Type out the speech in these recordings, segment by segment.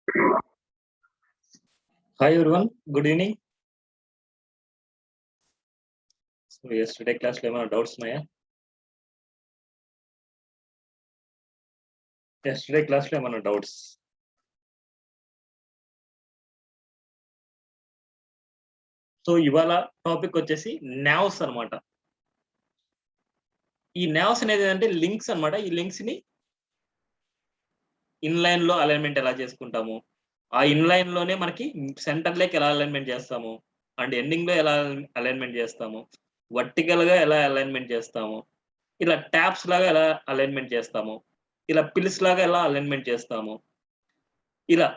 Hi everyone, good evening. So yesterday class లో ఏమైనా doubts ఉన్నాయా? yesterday class లో ఏమైనా డౌట్స్? సో ఇవాళ టాపిక్ వచ్చేసి నావ్స్ అన్నమాట. ఈ నావ్స్ అనేది ఏంటంటే లింక్స్ అన్నమాట. ఈ లింక్స్ ని ఇన్లైన్ లో అలైన్మెంట్ ఎలా చేసుకుంటాము, ఆ ఇన్లైన్ లోనే మనకి సెంటర్ లోకి ఎలా అలైన్మెంట్ చేస్తాము, అండ్ ఎండింగ్ లో ఎలా అలైన్మెంట్ చేస్తాము, వర్టికల్ గా ఎలా అలైన్మెంట్ చేస్తాము, ఇలా ట్యాబ్స్ లాగా ఎలా అలైన్మెంట్ చేస్తాము, ఇలా పిల్స్ లాగా ఎలా అలైన్మెంట్ చేస్తాము, ఇలా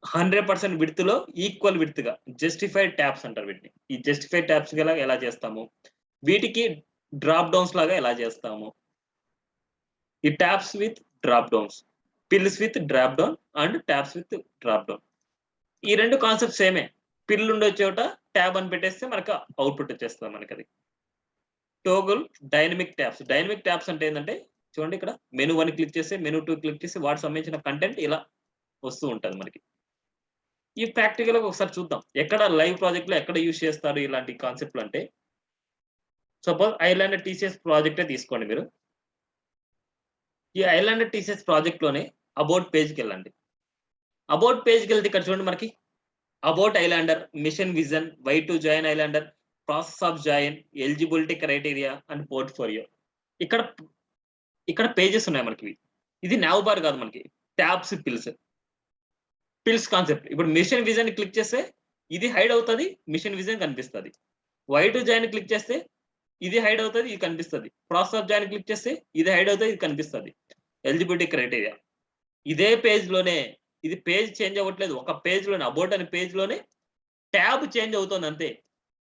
100% విడ్త్ లో ఈక్వల్ విడ్త్ గా జస్టిఫైడ్ ట్యాబ్స్ అంటారు వీటిని. ఈ జస్టిఫైడ్ ట్యాబ్స్ ఎలా చేస్తాము, వీటికి డ్రాప్ డౌన్స్ లాగా ఎలా చేస్తాము, ఈ tabs with drop downs, pills with drop down and tabs with drop down. ఈ రెండు కాన్సెప్ట్ సేమే. పిల్ ఉండే చోట ట్యాబ్ అని పెట్టేస్తే మనకు అవుట్పుట్ వచ్చేస్తుంది మనకి. అది toggle dynamic tabs. Dynamic tabs అంటే ఏంటంటే చూడండి, ఇక్కడ మెనూ 1 క్లిక్ చేస్తే మెనూ 2 క్లిక్ చేసి వాటికి సంబంధించిన కంటెంట్ ఇలా వస్తూ ఉంటుంది మనకి. ఈ ప్రాక్టికల్ గా ఒకసారి చూద్దాం, ఎక్కడ లైవ్ ప్రాజెక్ట్ లో ఎక్కడ యూజ్ చేస్తారు ఇలాంటి కాన్సెప్ట్లు అంటే. సపోజ్ ఐలాండ్ టీసీఎస్ ప్రాజెక్టే తీసుకోండి మీరు. ఈ ఐలాండ్ టీసీఎస్ ప్రాజెక్ట్ లోనే అబౌట్ పేజ్కి వెళ్ళండి. అబౌట్ పేజ్కి వెళ్తే ఇక్కడ చూడండి మనకి about islander, mission vision, why to join islander, process of join, eligibility criteria and portfolio. ఇక్కడ ఇక్కడ పేజెస్ ఉన్నాయి మనకి. ఇది నావ్ బార్ కాదు, మనకి ట్యాబ్స్ పిల్స్ కాన్సెప్ట్. ఇప్పుడు మిషన్ విజన్ క్లిక్ చేస్తే ఇది హైడ్ అవుతుంది, మిషన్ విజన్ కనిపిస్తుంది. వై టు జాయిన్ క్లిక్ చేస్తే ఇది హైడ్ అవుతుంది, ఇది కనిపిస్తుంది. ప్రాసెస్ ఆఫ్ జాయిన్ క్లిక్ చేస్తే ఇది హైడ్ అవుతుంది, ఇది కనిపిస్తుంది. ఎలిజిబిలిటీ క్రైటీరియా ఇదే పేజ్ లోనే, ఇది పేజ్ చేంజ్ అవ్వట్లేదు. ఒక పేజ్ లోనే అబౌట్ అనే పేజ్ లోనే ట్యాబ్ చేంజ్ అవుతుంది అంతే.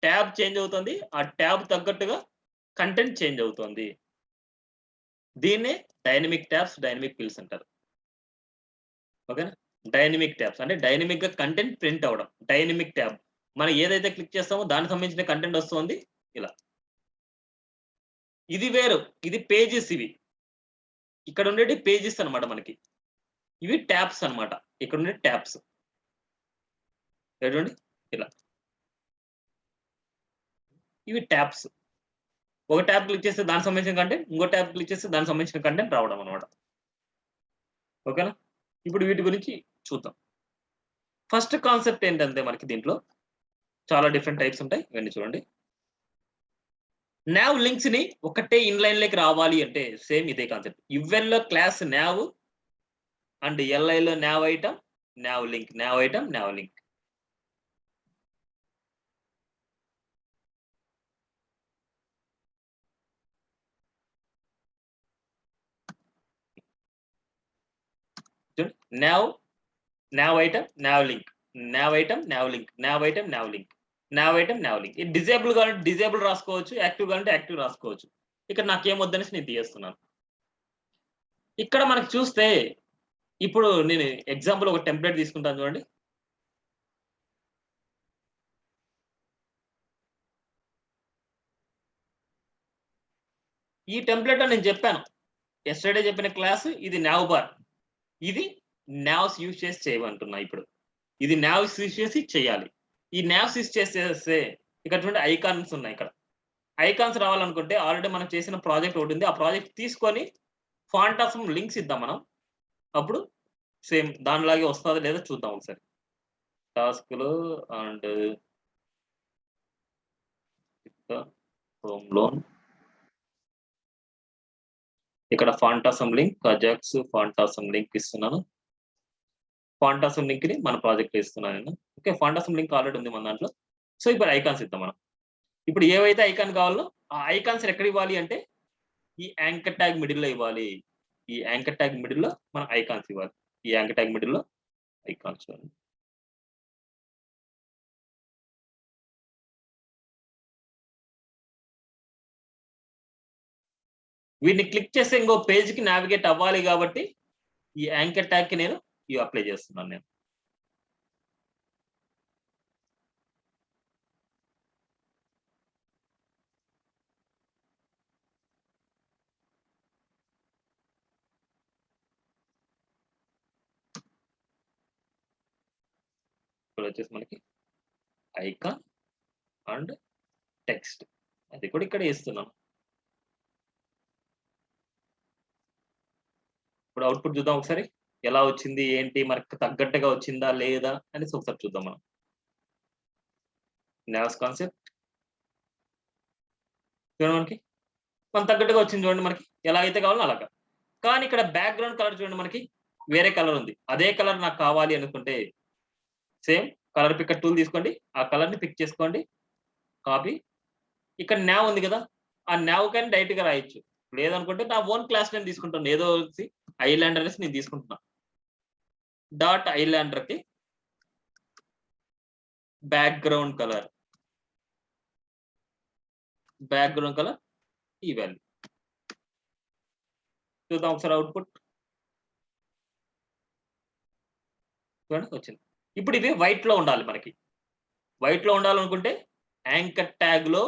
ట్యాబ్ చేంజ్ అవుతుంది, ఆ ట్యాబ్ తగ్గట్టుగా కంటెంట్ చేంజ్ అవుతుంది. దీన్నే డైనమిక్ ట్యాబ్స్, డైనమిక్ పిల్స్ అంటారు. ఓకేనా? డైనమిక్ ట్యాబ్స్ అంటే డైనమిక్ గా కంటెంట్ ప్రింట్ అవ్వడం. డైనమిక్ ట్యాబ్ మనం ఏదైతే క్లిక్ చేస్తామో దానికి సంబంధించిన కంటెంట్ వస్తుంది ఇలా. ఇది వేరు, ఇది పేజెస్. ఇవి ఇక్కడ ఉండేటి పేజెస్ అన్నమాట మనకి. ఇవి ట్యాబ్స్ అన్నమాట. ఇక్కడ ఉండే ట్యాబ్స్ చూడండి ఇలా. ఇవి ట్యాబ్స్. ఒక ట్యాబ్ క్లిక్ చేస్తే దానికి సంబంధించిన కంటెంట్, ఇంకో ట్యాబ్ క్లిక్ చేస్తే దానికి సంబంధించిన కంటెంట్ రావడం అనమాట. ఓకేనా? ఇప్పుడు వీటి గురించి చూద్దాం. ఫస్ట్ కాన్సెప్ట్ ఏంటంటే మనకి దీంట్లో చాలా డిఫరెంట్ టైప్స్ ఉంటాయి. ఇవన్నీ చూడండి. నావ్ లింక్స్ ని ఒకటే ఇన్లైన్ లోకి రావాలి అంటే సేమ్ ఇదే కాన్సెప్ట్. యువెల్ లో క్లాస్ నావ్ అండ్ ఎల్ఐ లో now item, now link, now item, now link. Now, now item, now link, now item, now link, now item, now link, now item, now link. ఇది disable కావాలంటే disable రాసుకోవచ్చు, active కావాలంటే active రాసుకోవచ్చు. ఇక్కడ నాకేం వద్దనేసి నేను తీయేస్తున్నాను. ఇక్కడ మనకు చూస్తే ఇప్పుడు నేను ఎగ్జాంపుల్ ఒక టెంప్లెట్ తీసుకుంటాను చూడండి. ఈ టెంప్లెట్ నేను చెప్పాను ఎస్టర్డే చెప్పిన క్లాస్. ఇది నావ్ బార్, ఇది నావ్స్ యూజ్ చేసి చేయమంటున్నా. ఇప్పుడు ఇది నావ్స్ యూజ్ చేసి చేయాలి. ఈ నావ్స్ యూజ్ చేసేస్తే ఇక్కడ చూడండి ఐకాన్స్ ఉన్నాయి. ఇక్కడ ఐకాన్స్ రావాలనుకుంటే ఆల్రెడీ మనం చేసిన ప్రాజెక్ట్ ఒకటి ఉంది. ఆ ప్రాజెక్ట్ తీసుకొని ఫాంట్ ఆఫ్ లింక్స్ ఇద్దాం మనం. అప్పుడు సేమ్ దానిలాగే వస్తుందా లేదా చూద్దాం ఒకసారి. టాస్క్లు అండ్ హోమ్ లోన్, ఇక్కడ phantasm link, Ajax phantasm link ఇస్తున్నాను. ఫాంటాసమ్ లింక్ ని మన ప్రాజెక్ట్ ఇస్తున్నాను నేను. ఓకే, ఫాంటాసమ్ లింక్ ఆల్రెడీ ఉంది మన దాంట్లో. సో ఇప్పుడు ఐకాన్స్ ఇద్దాం మనం. ఇప్పుడు ఏవైతే ఐకాన్ కావాలో ఆ ఐకాన్స్ ఎక్కడ ఇవ్వాలి అంటే ఈ యాంకర్ ట్యాగ్ మిడిల్ లో ఇవ్వాలి. ఈ యాంకర్ ట్యాగ్ మిడిల్ లో మనం ఐకాన్స్ ఇవ్వాలి. ఈ యాంకర్ ట్యాగ్ మిడిల్ లో ఐకాన్స్. వీటిని క్లిక్ చేస్తే ఇంకో పేజ్ కి నావిగేట్ అవ్వాలి కాబట్టి ఈ యాంకర్ ట్యాగ్ కి నేను ఇవి అప్లై చేస్తున్నాను నేను. వచ్చేసి మనకి ఐకాన్ అండ్ టెక్స్ట్, అది కూడా ఇక్కడ ఇస్తున్నాను. ఇప్పుడు అవుట్పుట్ చూద్దాం ఒకసారి ఎలా వచ్చింది ఏంటి, మనకు తగ్గట్టుగా వచ్చిందా లేదా అనేసి ఒకసారి చూద్దాం మనం. నావ్స్ కాన్సెప్ట్ చూడండి, మనకి తగ్గట్టుగా వచ్చింది చూడండి, మనకి ఎలా అయితే కావాలో అలాగా. కానీ ఇక్కడ బ్యాక్గ్రౌండ్ కలర్ చూడండి, మనకి వేరే కలర్ ఉంది. అదే కలర్ నాకు కావాలి అనుకుంటే సేమ్ కలర్ పిక్కర్ టూల్ తీసుకోండి, ఆ కలర్ ని పిక్ చేసుకోండి, కాపీ. ఇక్కడ నావ్ ఉంది కదా, ఆ నావ్ కానీ డైరెక్ట్ గా రాయొచ్చు. లేదనుకుంటే నా ఓన్ క్లాస్ నేను తీసుకుంటాను, ఏదో ఐలాండర్ అనేసి నేను తీసుకుంటున్నా. డాట్ ఐలాండర్ కి బ్యాక్గ్రౌండ్ కలర్ ఈ వాల్యూ చూద్దాం ఒకసారి అవుట్పుట్ చూడండి వచ్చింది. ఇప్పుడు ఇవి వైట్ లో ఉండాలి, మనకి వైట్ లో ఉండాలనుకుంటే యాంకర్ ట్యాగ్ లో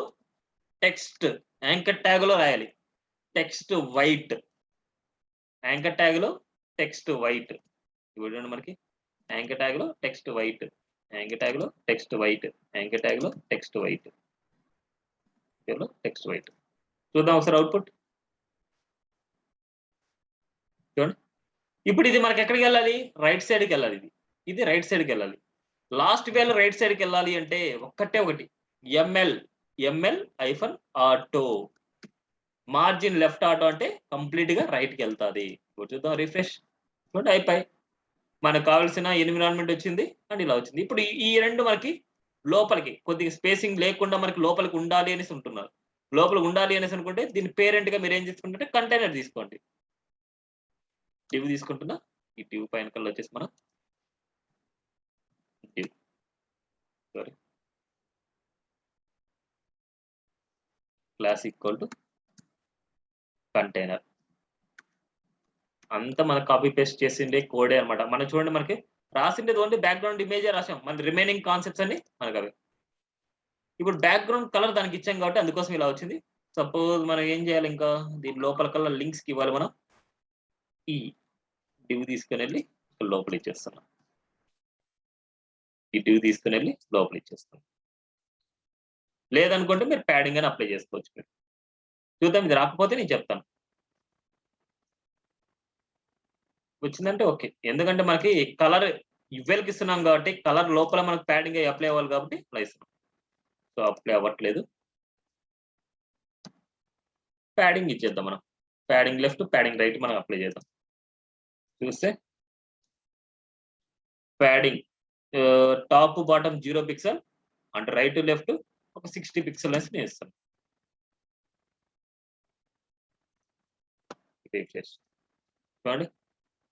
టెక్స్ట్, యాంకర్ ట్యాగ్ లో రాయాలి టెక్స్ట్ వైట్, యాంకర్ ట్యాగ్ లో టెక్స్ట్ వైట్. చూడండి మనకి యాంకర్ ట్యాగ్ లో టెక్స్ట్ వైట్, యాంకర్ ట్యాగ్ లో టెక్స్ట్ వైట్, యాంకర్ ట్యాగ్ లో టెక్స్ట్ వైట్, టెక్స్ట్ వైట్. చూద్దాం ఒకసారి అవుట్పుట్ చూడండి. ఇప్పుడు ఇది మనకి ఎక్కడికి వెళ్ళాలి, రైట్ సైడ్కి వెళ్ళాలి. ఇది రైట్ సైడ్కి వెళ్ళాలి. లాస్ట్ వేలో రైట్ సైడ్కి వెళ్ళాలి అంటే ఒకటి ML hyphen auto, margin left auto అంటే కంప్లీట్ గా రైట్ కి వెళ్తాది. చూద్దాం రిఫ్రెష్ చూడండి, అయిపోయి మనకు కావాల్సిన ఎన్విరాన్మెంట్ వచ్చింది అండ్ ఇలా వచ్చింది. ఇప్పుడు ఈ రెండు మనకి లోపలికి కొద్దిగా స్పేసింగ్ లేకుండా మనకి లోపలికి ఉండాలి అనేసి ఉంటున్నారు. లోపలికి ఉండాలి అనేసి అనుకుంటే దీని పేరెంట్ గా మీరు ఏం తీసుకుంటే కంటైనర్ తీసుకోండి. డివ్ తీసుకుంటున్నా, ఈ డివ్ పైన కల్లా వచ్చేసి మనం div sorry class equal to container. అంతా మనం కాపీ పేస్ట్ చేసిండే కోడే అనమాట. మనం చూడండి మనకి రాసిండేది ఓన్లీ బ్యాక్గ్రౌండ్ ఇమేజే రాసాం, మన రిమైనింగ్ కాన్సెప్ట్స్ అన్ని మనకు అవి. ఇప్పుడు బ్యాక్గ్రౌండ్ కలర్ దానికి ఇచ్చాం కాబట్టి అందుకోసం ఇలా వచ్చింది. సపోజ్ మనం ఏం చేయాలి, ఇంకా దీని లోపల కల్లా లింక్స్ కి ఇవ్వాలి. మనం ఈ డివ్ తీసుకుని వెళ్ళి లోపల ఇచ్చేస్తున్నాం, ఈ డివ్ తీసుకుని వెళ్ళి లోపల ఇచ్చేస్తాం. లేదనుకుంటే మీరు ప్యాడింగ్ అని అప్లై చేసుకోవచ్చు. మీరు చూద్దాం, ఇది రాకపోతే నేను చెప్తాను. వచ్చిందంటే ఓకే, ఎందుకంటే మనకి కలర్ ఇవ్వెల్కి ఇస్తున్నాం కాబట్టి కలర్ లోపల మనకు ప్యాడింగ్ అప్లై అవ్వాలి కాబట్టి అప్లై ఇస్తున్నాం. సో అప్లై అవ్వట్లేదు, ప్యాడింగ్ ఇచ్చేద్దాం. మనం ప్యాడింగ్ లెఫ్ట్ ప్యాడింగ్ రైట్ మనం అప్లై చేద్దాం. చూస్తే ప్యాడింగ్ టాప్ బాటమ్ 0 పిక్సెల్ అంటే రైట్ లెఫ్ట్ ఒక 60 పిక్సెల్ అనేసి నేను ఇస్తాను. చూడండి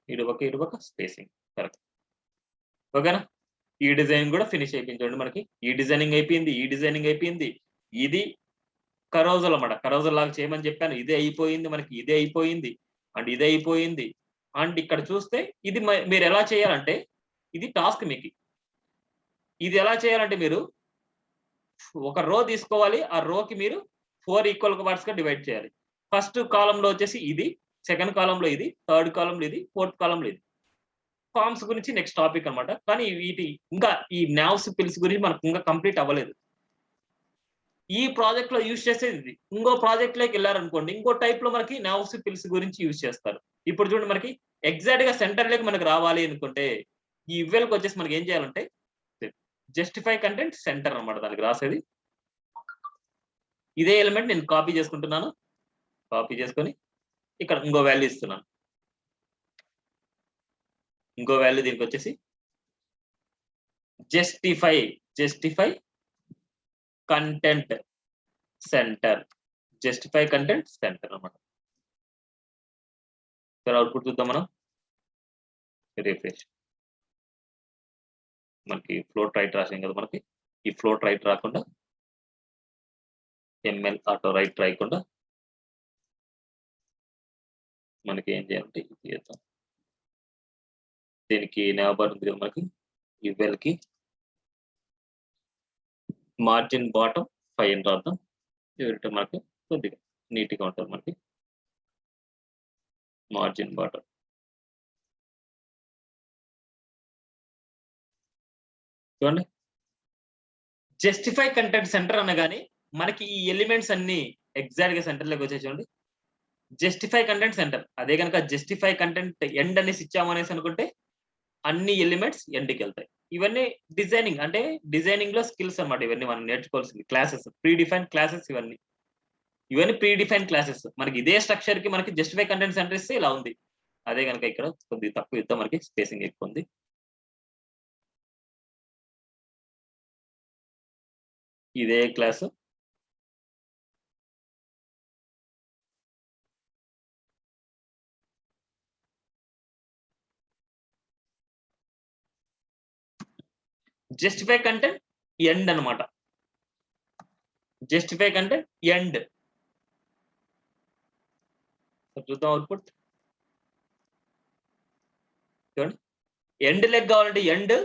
ఇటుపక్క స్పేసింగ్ కరెక్ట్, ఓకేనా. ఈ డిజైన్ కూడా ఫినిష్ అయిపోయింది చూడండి, మనకి ఈ డిజైనింగ్ అయిపోయింది, ఇది కరోజల్ అన్నమాట. కరోజల్ లాగా చేయమని చెప్పాను, ఇదే అయిపోయింది మనకి, ఇదే అయిపోయింది అండ్ ఇదే అయిపోయింది. అండ్ ఇక్కడ చూస్తే ఇది మీరు ఎలా చేయాలంటే, ఇది టాస్క్ మీకు. ఇది ఎలా చేయాలంటే మీరు ఒక రో తీసుకోవాలి, ఆ రోకి మీరు 4 ఈక్వల్ పార్ట్స్ గా డివైడ్ చేయాలి. ఫస్ట్ కాలం లో వచ్చేసి ఇది, సెకండ్ కాలం లో ఇది, థర్డ్ కాలం లో ఇది, ఫోర్త్ కాలం లో ఇది. ఫార్మ్స్ గురించి నెక్స్ట్ టాపిక్ అన్నమాట. కానీ వీటి ఇంకా ఈ నావ్స్ పిల్స్ గురించి మనకు ఇంకా కంప్లీట్ అవ్వలేదు. ఈ ప్రాజెక్ట్ లో యూజ్ చేసేది ఇది. ఇంకో ప్రాజెక్ట్ లోకి వెళ్ళారనుకోండి, ఇంకో టైప్ లో మనకి నావ్స్ పిల్స్ గురించి యూజ్ చేస్తారు. ఇప్పుడు చూడండి, మనకి ఎగ్జాక్ట్ గా సెంటర్ లోకి మనకు రావాలి అనుకుంటే ఈ ఇవ్వెల్కి వచ్చేసి మనకి ఏం చేయాలంటే జస్టిఫై కంటెంట్ సెంటర్ అన్నమాట దానికి రాసేది. ఇదే ఎలిమెంట్ నేను కాపీ చేసుకుంటున్నాను, కాపీ చేసుకొని ఇక్కడ ఇంకో వాల్యూ ఇస్తున్నాను. ఇంకో వాల్యూ దీనికి వచ్చేసి justify content centre, justify content centre అన్నమాట. అవుట్పుట్ చూద్దాం మనం, రిఫ్రెష్. మనకి ఫ్లోట్ రైట్ రాసాం కదా, మనకి ఈ ఫ్లోట్ రైట్ రాకుండా ఎంఎల్ ఆటో రైట్ రాయకుండా మనకి ఏం చేయాలంటే ఇది చేద్దాం. దీనికి నేవబార్ ఉంది కదా, మనకి ఇవ్వెల్కి మార్జిన్ బాటమ్ 5 అని రాద్దాం. ఇవి మనకి కొద్దిగా నీట్గా ఉంటుంది. మనకి మార్జిన్ బాటమ్ చూడండి, జస్టిఫై కంటెంట్ సెంటర్ అనగానే మనకి ఈ ఎలిమెంట్స్ అన్ని ఎగ్జాక్ట్ గా సెంటర్ లోకి వచ్చాయి. చూడండి, జస్టిఫై కంటెంట్ సెంటర్. అదే కనుక జస్టిఫై కంటెంట్ ఎండ్ అనేసి ఇచ్చాము అనేసి అనుకుంటే అన్ని ఎలిమెంట్స్ ఎండ్కి వెళ్తాయి. ఇవన్నీ డిజైనింగ్, అంటే డిజైనింగ్ లో స్కిల్స్ అన్నమాట. ఇవన్నీ మనం నేర్చుకోవాల్సింది క్లాసెస్, ప్రీ డిఫైన్ క్లాసెస్. ఇవన్నీ ప్రీ డిఫైన్ క్లాసెస్. మనకి ఇదే స్ట్రక్చర్ కి మనకి జస్టిఫై కంటెంట్ సెంటర్ ఇస్తే ఇలా ఉంది. అదే కనుక ఇక్కడ కొద్దిగా తక్కువ ఇద్దాం, మనకి స్పేసింగ్ ఎక్కువ ఉంది. ఇదే క్లాసు జస్టిఫై కంటెంట్ ఎండ్ అన్నమాట. Justify content end. చూద్దాం అవుట్పుట్. చూడండి, ఎండ్ లెగ్ కావాలంటే ఎండ్,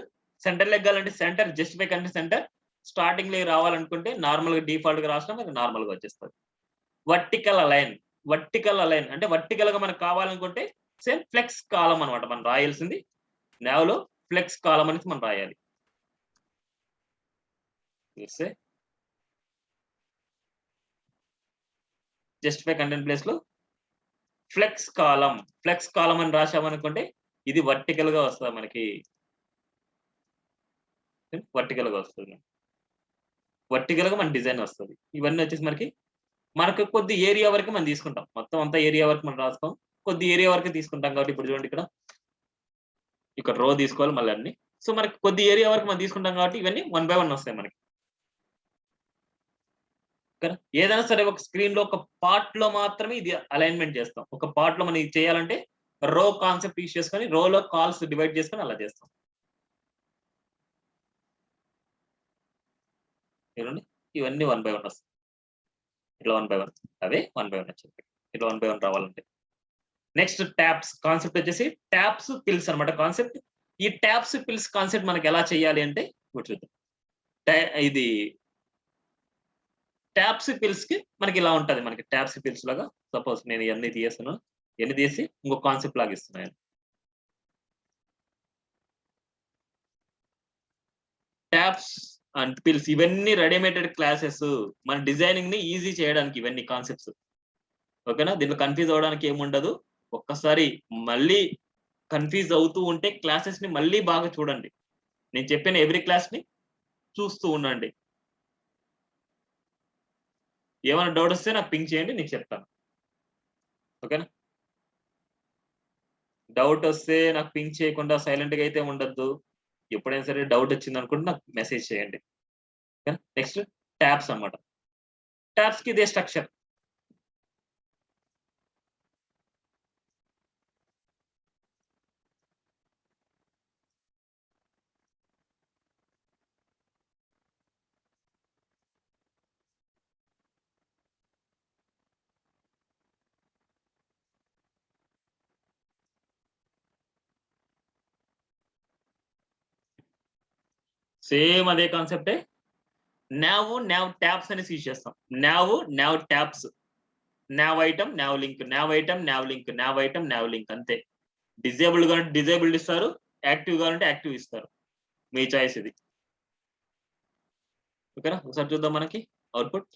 సెంటర్ లెగ్ కావాలంటే centre. Justify content centre. Starting లో రావాలనుకుంటే నార్మల్ గా డిఫాల్ట్ గా రాసినా మనకి నార్మల్ గా వచ్చేస్తుంది. Vertical align. వర్టికల్ అలైన్ అంటే వర్టికల్ గా మనకు కావాలనుకుంటే సేమ్ ఫ్లెక్స్ కాలం అనమాట. మనం రాయాల్సింది నావ్లో ఫ్లెక్స్ కాలం అనేది మనం రాయాలి. జస్టిఫై కంటెంట్ ప్లేస్ లో ఫ్లెక్స్ కాలం, ఫ్లెక్స్ కాలం అని రాసామనుకుంటే ఇది వర్టికల్ గా వస్తుంది మనకి. వర్టికల్ గా వస్తుంది, వర్టికల్ గా మన డిజైన్ వస్తుంది. ఇవన్నీ వచ్చేసి మనకు కొద్ది ఏరియా వరకు మనం తీసుకుంటాం. మొత్తం అంతా ఏరియా వరకు మనం రాసుకోం, కొద్ది ఏరియా వరకు తీసుకుంటాం. కాబట్టి ఇప్పుడు చూడండి, ఇక్కడ రో తీసుకోవాలి మళ్ళీ అన్ని. సో మనకి కొద్ది ఏరియా వరకు మనం తీసుకుంటాం కాబట్టి ఇవన్నీ 1 by 1 వస్తాయి మనకి. ఏదైనా సరే ఒక స్క్రీన్ లో ఒక పార్ట్ లో మాత్రమే ఇది అలైన్మెంట్ చేస్తాం. ఒక పార్ట్ లో మనం ఇది చేయాలంటే రో కాన్సెప్ట్ యూస్ చేసుకొని రోలో కాల్స్ డివైడ్ చేసుకొని అలా చేస్తాం. చూడండి, ఇవన్నీ 1 by 1 వస్తాయి. ఇట్లా 1 by 1, అవే 1 by 1 వచ్చింది. ఇట్లా 1 by 1 రావాలంటే నెక్స్ట్ ట్యాబ్స్ కాన్సెప్ట్ వచ్చేసి ట్యాబ్స్ పిల్స్ అన్నమాట కాన్సెప్ట్. ఈ ట్యాబ్స్ పిల్స్ కాన్సెప్ట్ మనకి ఎలా చేయాలి అంటే ఇప్పుడు చూద్దాం. ఇది ట్యాబ్స్ పిల్స్ కి మనకి ఇలా ఉంటది. మనకి ట్యాబ్స్ పిల్స్ లాగా సపోజ్ నేను ఇవన్నీ తీస్తున్నాను, ఇవన్నీ తీసి ఇంకో కాన్సెప్ట్ లాగా ఇస్తున్నాను. ట్యాబ్స్ అండ్ పిల్స్ ఇవన్నీ రెడీమేడెడ్ క్లాసెస్. మన డిజైనింగ్ ని ఈజీ చేయడానికి ఇవన్నీ కాన్సెప్ట్స్. ఓకేనా, దీంట్లో కన్ఫ్యూజ్ అవడానికి ఏముండదు. ఒక్కసారి మళ్ళీ కన్ఫ్యూజ్ అవుతూ ఉంటే క్లాసెస్ ని మళ్ళీ బాగా చూడండి. నేను చెప్పిన ఎవ్రీ క్లాస్ ని చూస్తూ ఉండండి. ఏమైనా డౌట్ వస్తే నాకు పింక్ చేయండి, నీకు చెప్తాను. ఓకేనా, డౌట్ వస్తే నాకు పింక్ చేయకుండా సైలెంట్ గా అయితే ఉండద్దు. ఎప్పుడైనా సరే డౌట్ వచ్చింది అనుకుంటే నాకు మెసేజ్ చేయండి. నెక్స్ట్ ట్యాబ్స్ అన్నమాట. ట్యాబ్స్ కి ఇదే స్ట్రక్చర్. సేమ్ అదే కాన్సెప్టే. నావ్ ట్యాబ్స్ అనేసి యూజ్ చేస్తాం. Now tabs, now item, now link, now item, now link, now item, now link అంతే. డిజేబుల్డ్ కావాలంటే డిజేబుల్డ్ ఇస్తారు, యాక్టివ్ కావాలంటే యాక్టివ్ ఇస్తారు. మీ చాయిస్ ఇది. ఓకేనా, ఒకసారి చూద్దాం మనకి అవుట్పుట్.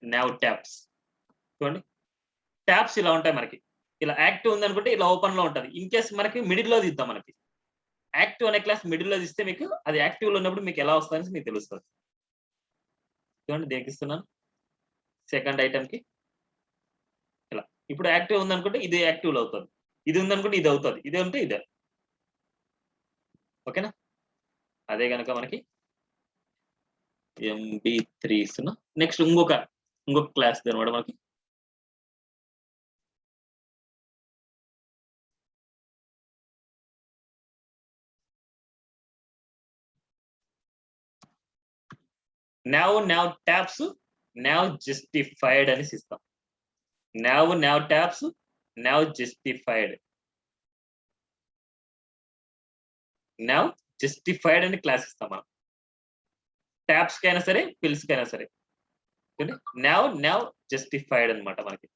నావ్ ట్యాబ్స్ చూడండి, ట్యాబ్స్ ఇలా ఉంటాయి మనకి. ఇలా యాక్టివ్ ఉంది అనుకుంటే ఇలా ఓపెన్ లో ఉంటది. ఇన్ కేస్ మనకి మిడిల్ లో తీద్దాం. మనకి యాక్టివ్ అనే క్లాస్ మిడిల్ లో తీస్తే మీకు అది యాక్టివ్ లో ఉన్నప్పుడు మీకు ఎలా వస్తుందని మీకు తెలుస్తుంది. చూడండి, దేనికి ఇస్తున్నాను, సెకండ్ ఐటమ్ కి ఇలా. ఇప్పుడు యాక్టివ్ ఉంది అనుకుంటే ఇది యాక్టివ్ లో అవుతుంది, ఇది ఉందనుకుంటే ఇది అవుతుంది, ఇదే ఉంటే ఇదే. ఓకేనా, అదే కనుక మనకి MB3 ఇస్తున్నా. నెక్స్ట్ ఇంకొక క్లాస్ అనమాట మనకి. నావ్ ట్యాబ్స్, నావ్ జస్టిఫైడ్ అని ఇస్తాం. Now tabs, now justified, now justified అని క్లాస్ ఇస్తాం మనం. ట్యాబ్స్ కి అయినా సరే, పిల్స్ కి అయినా సరే. నావ్ జస్టిఫైడ్ అనమాట మనకి.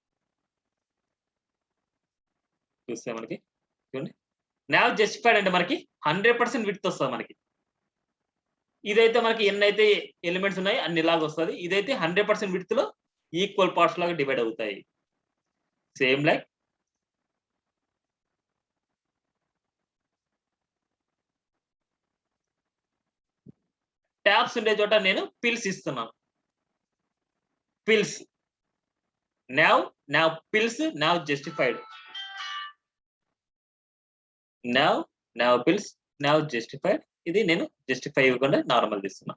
చూస్తే మనకి చూడండి నావ్ జస్టిఫైడ్ అంటే మనకి 100% విడ్త్ వస్తుంది మనకి. ఇదైతే మనకి ఎన్నైతే ఎలిమెంట్స్ ఉన్నాయో అన్ని ఇలాగ వస్తుంది. ఇదైతే 100% విడ్త్ లో ఈక్వల్ పార్ట్స్ లాగా డివైడ్ అవుతాయి. సేమ్ లైక్ ట్యాబ్స్ ఉండే చోట నేను పిల్స్ ఇస్తున్నాను. Pills now pills nav justified, now pills nav justified. ఇది నేను జస్టిఫై ఇవ్వకుండా నార్మల్ తీస్తున్నా.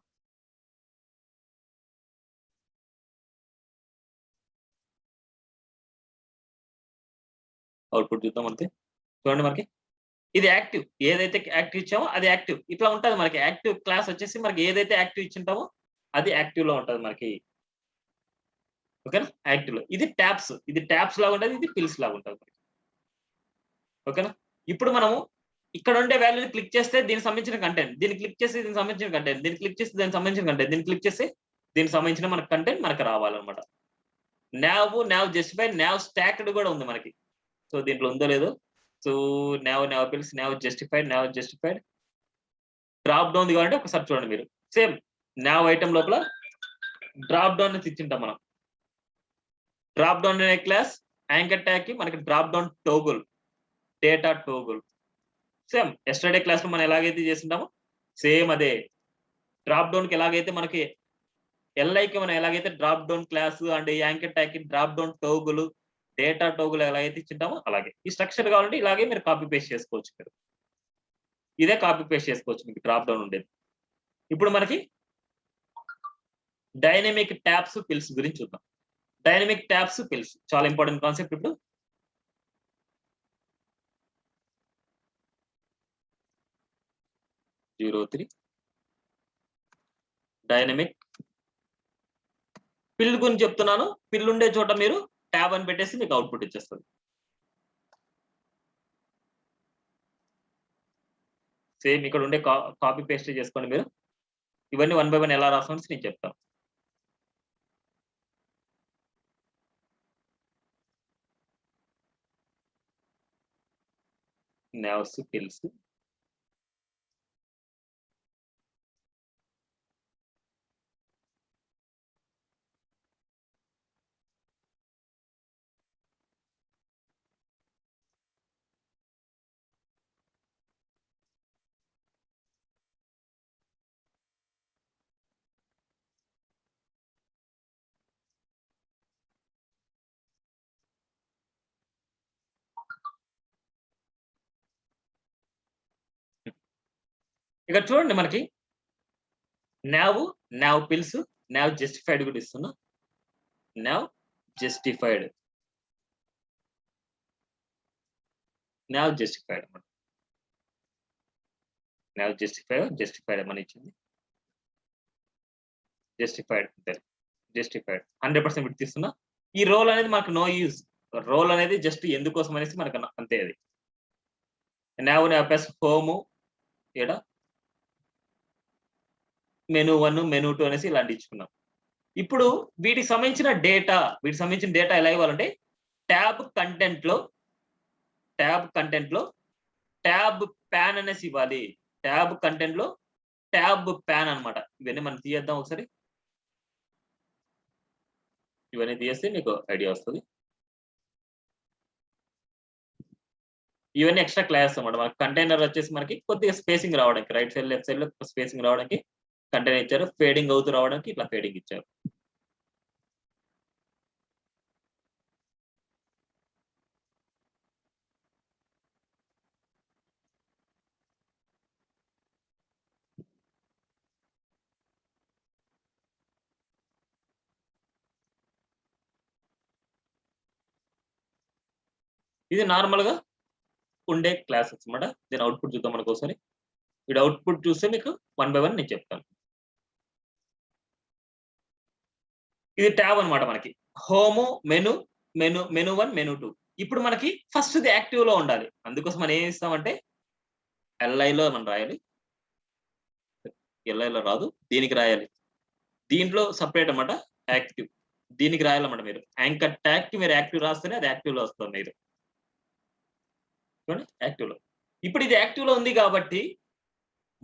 అవుట్పుట్ చూద్దాం అంతే. చూడండి మనకి ఇది యాక్టివ్, ఏదైతే యాక్టివ్ ఇచ్చామో అది యాక్టివ్. ఇట్లా ఉంటది మనకి. యాక్టివ్ క్లాస్ వచ్చేసి మనకి ఏదైతే యాక్టివ్ ఇచ్చింటామో అది యాక్టివ్ లో ఉంటది మనకి. ఓకేనా, యాక్టివ్ లో. ఇది ట్యాబ్స్ లాగా ఉంటది, ఇది పిల్స్ లాగా ఉంటది మనకి. ఓకేనా. ఇప్పుడు మనము ఇక్కడ ఉండే వాల్యూని క్లిక్ చేస్తే దీనికి సంబంధించిన కంటెంట్, దీన్ని క్లిక్ చేసి దీనికి సంబంధించిన కంటెంట్, దీన్ని క్లిక్ చేసి దీనికి సంబంధించిన కంటెంట్, దీన్ని క్లిక్ చేసి దీనికి సంబంధించిన మనకు కంటెంట్ మనకు రావాలన్నమాట. నావ్ జస్టిఫైడ్, నావ్ స్టాక్డ్ కూడా ఉంది మనకి. సో దీంట్లో ఉందో లేదో. So nav pills nav justified drop down కావాలంటే ఒకసారి చూడండి మీరు. సేమ్ నావ్ ఐటమ్ లోపల డ్రాప్ డౌన్ ఇచ్చింటాం మనం. డ్రాప్ డౌన్ అనే క్లాస్ యాంకర్ ట్యాగ్ కి మనకి drop down toggle, data toggle. Same yesterday class లో మనం ఎలాగైతే చేసింటామో సేమ్ అదే. డ్రాప్ డౌన్ కి ఎలాగైతే మనకి ఎల్ఐకి మనం ఎలాగైతే drop down class and anchor tag కి drop down toggle, data toggle ఎలాగైతే ఇచ్చింటామో అలాగే ఈ స్ట్రక్చర్ కావాలంటే ఇలాగే మీరు కాపీ పేస్ట్ చేసుకోవచ్చు. మీరు ఇదే కాపీ పేస్ట్ చేసుకోవచ్చు మీకు డ్రాప్ డౌన్ ఉండేది. ఇప్పుడు మనకి డైనమిక్ ట్యాబ్స్ పిల్స్ గురించి చూద్దాం. డైనమిక్ ట్యాబ్స్ పిల్స్ చాలా ఇంపార్టెంట్ కాన్సెప్ట్. ఇప్పుడు 03 డైనమిక్ పిల్ గురించి చెప్తున్నాను. పిల్ ఉండే చోట మీరు ట్యాబ్ అని పెట్టేసి మీకు అవుట్పుట్ ఇచ్చేస్తుంది. సేమ్ ఇక్కడ ఉండే కాపీ పేస్ట్ చేసుకోండి మీరు. ఇవన్నీ 1 by 1 ఎలా రాస్తామని నేను చెప్తాను. నావ్స్ పిల్స్ ఇక్కడ చూడండి మనకి నావ్ పిల్స్ నావ్ జస్టిఫైడ్ కూడా ఇస్తున్నా. నావ్ జస్టిఫైడ్ అన్నమాట. నావ్ జస్టిఫైడ్ అని ఇచ్చింది. జస్టిఫైడ్ 100% విడ్త్ ఇస్తున్నా. ఈ రోల్ అనేది మనకు నో యూజ్. రోల్ అనేది జస్ట్ ఎందుకోసం అనేసి మనకు అంతే. అది నావ్ ప్లస్ హోమ్ ఇక్కడ మెనూ 1 మెనూ 2 అనేసి ఇలాంటి ఇచ్చుకున్నాం. ఇప్పుడు వీటికి సంబంధించిన డేటా ఎలా ఇవ్వాలంటే ట్యాబ్ కంటెంట్ లో ట్యాబ్ ప్యాన్ అనేసి ఇవ్వాలి. ట్యాబ్ కంటెంట్ లో ట్యాబ్ ప్యాన్ అన్నమాట. ఇవన్నీ మనం తీయేద్దాం ఒకసారి. ఇవన్నీ తీస్తే మీకు ఐడియా వస్తుంది. ఇవన్నీ ఎక్స్ట్రా క్లాస్ అన్నమాట. మనకి కంటైనర్ వచ్చేసి మనకి కొద్దిగా స్పేసింగ్ రావడానికి రైట్ సైడ్ లెఫ్ట్ సైడ్ లో స్పేసింగ్ రావడానికి కంటైనర్ ఇచ్చారు. ఫేడింగ్ అవుతూ రావడానికి ఇట్లా ఫేడింగ్ ఇచ్చారు. ఇది నార్మల్ గా ఉండే క్లాసెస్ అన్నమాట. దీని అవుట్పుట్ చూద్దాం మనకు ఒకసారి. వీడు అవుట్పుట్ చూస్తే మీకు 1 by 1 నేను చెప్తాను. ఇది ట్యాబ్ అన్నమాట. మనకి హోమ్ మెనూ 1 మెనూ 2. ఇప్పుడు మనకి ఫస్ట్ ది యాక్టివ్ లో ఉండాలి. అందుకోసం మనం ఏం ఇస్తామంటే ఎల్ఐలో మనం రాయాలి. ఎల్ఐలో రాదు, దీనికి రాయాలి. దీంట్లో సపరేట్ అన్నమాట యాక్టివ్. దీనికి రాయాలన్నమాట. మీరు యాంకర్ ట్యాగ్ కి మీరు యాక్టివ్ రాస్తేనే అది యాక్టివ్ లో వస్తుంది. మీరు యాక్టివ్లో. ఇప్పుడు ఇది యాక్టివ్లో ఉంది కాబట్టి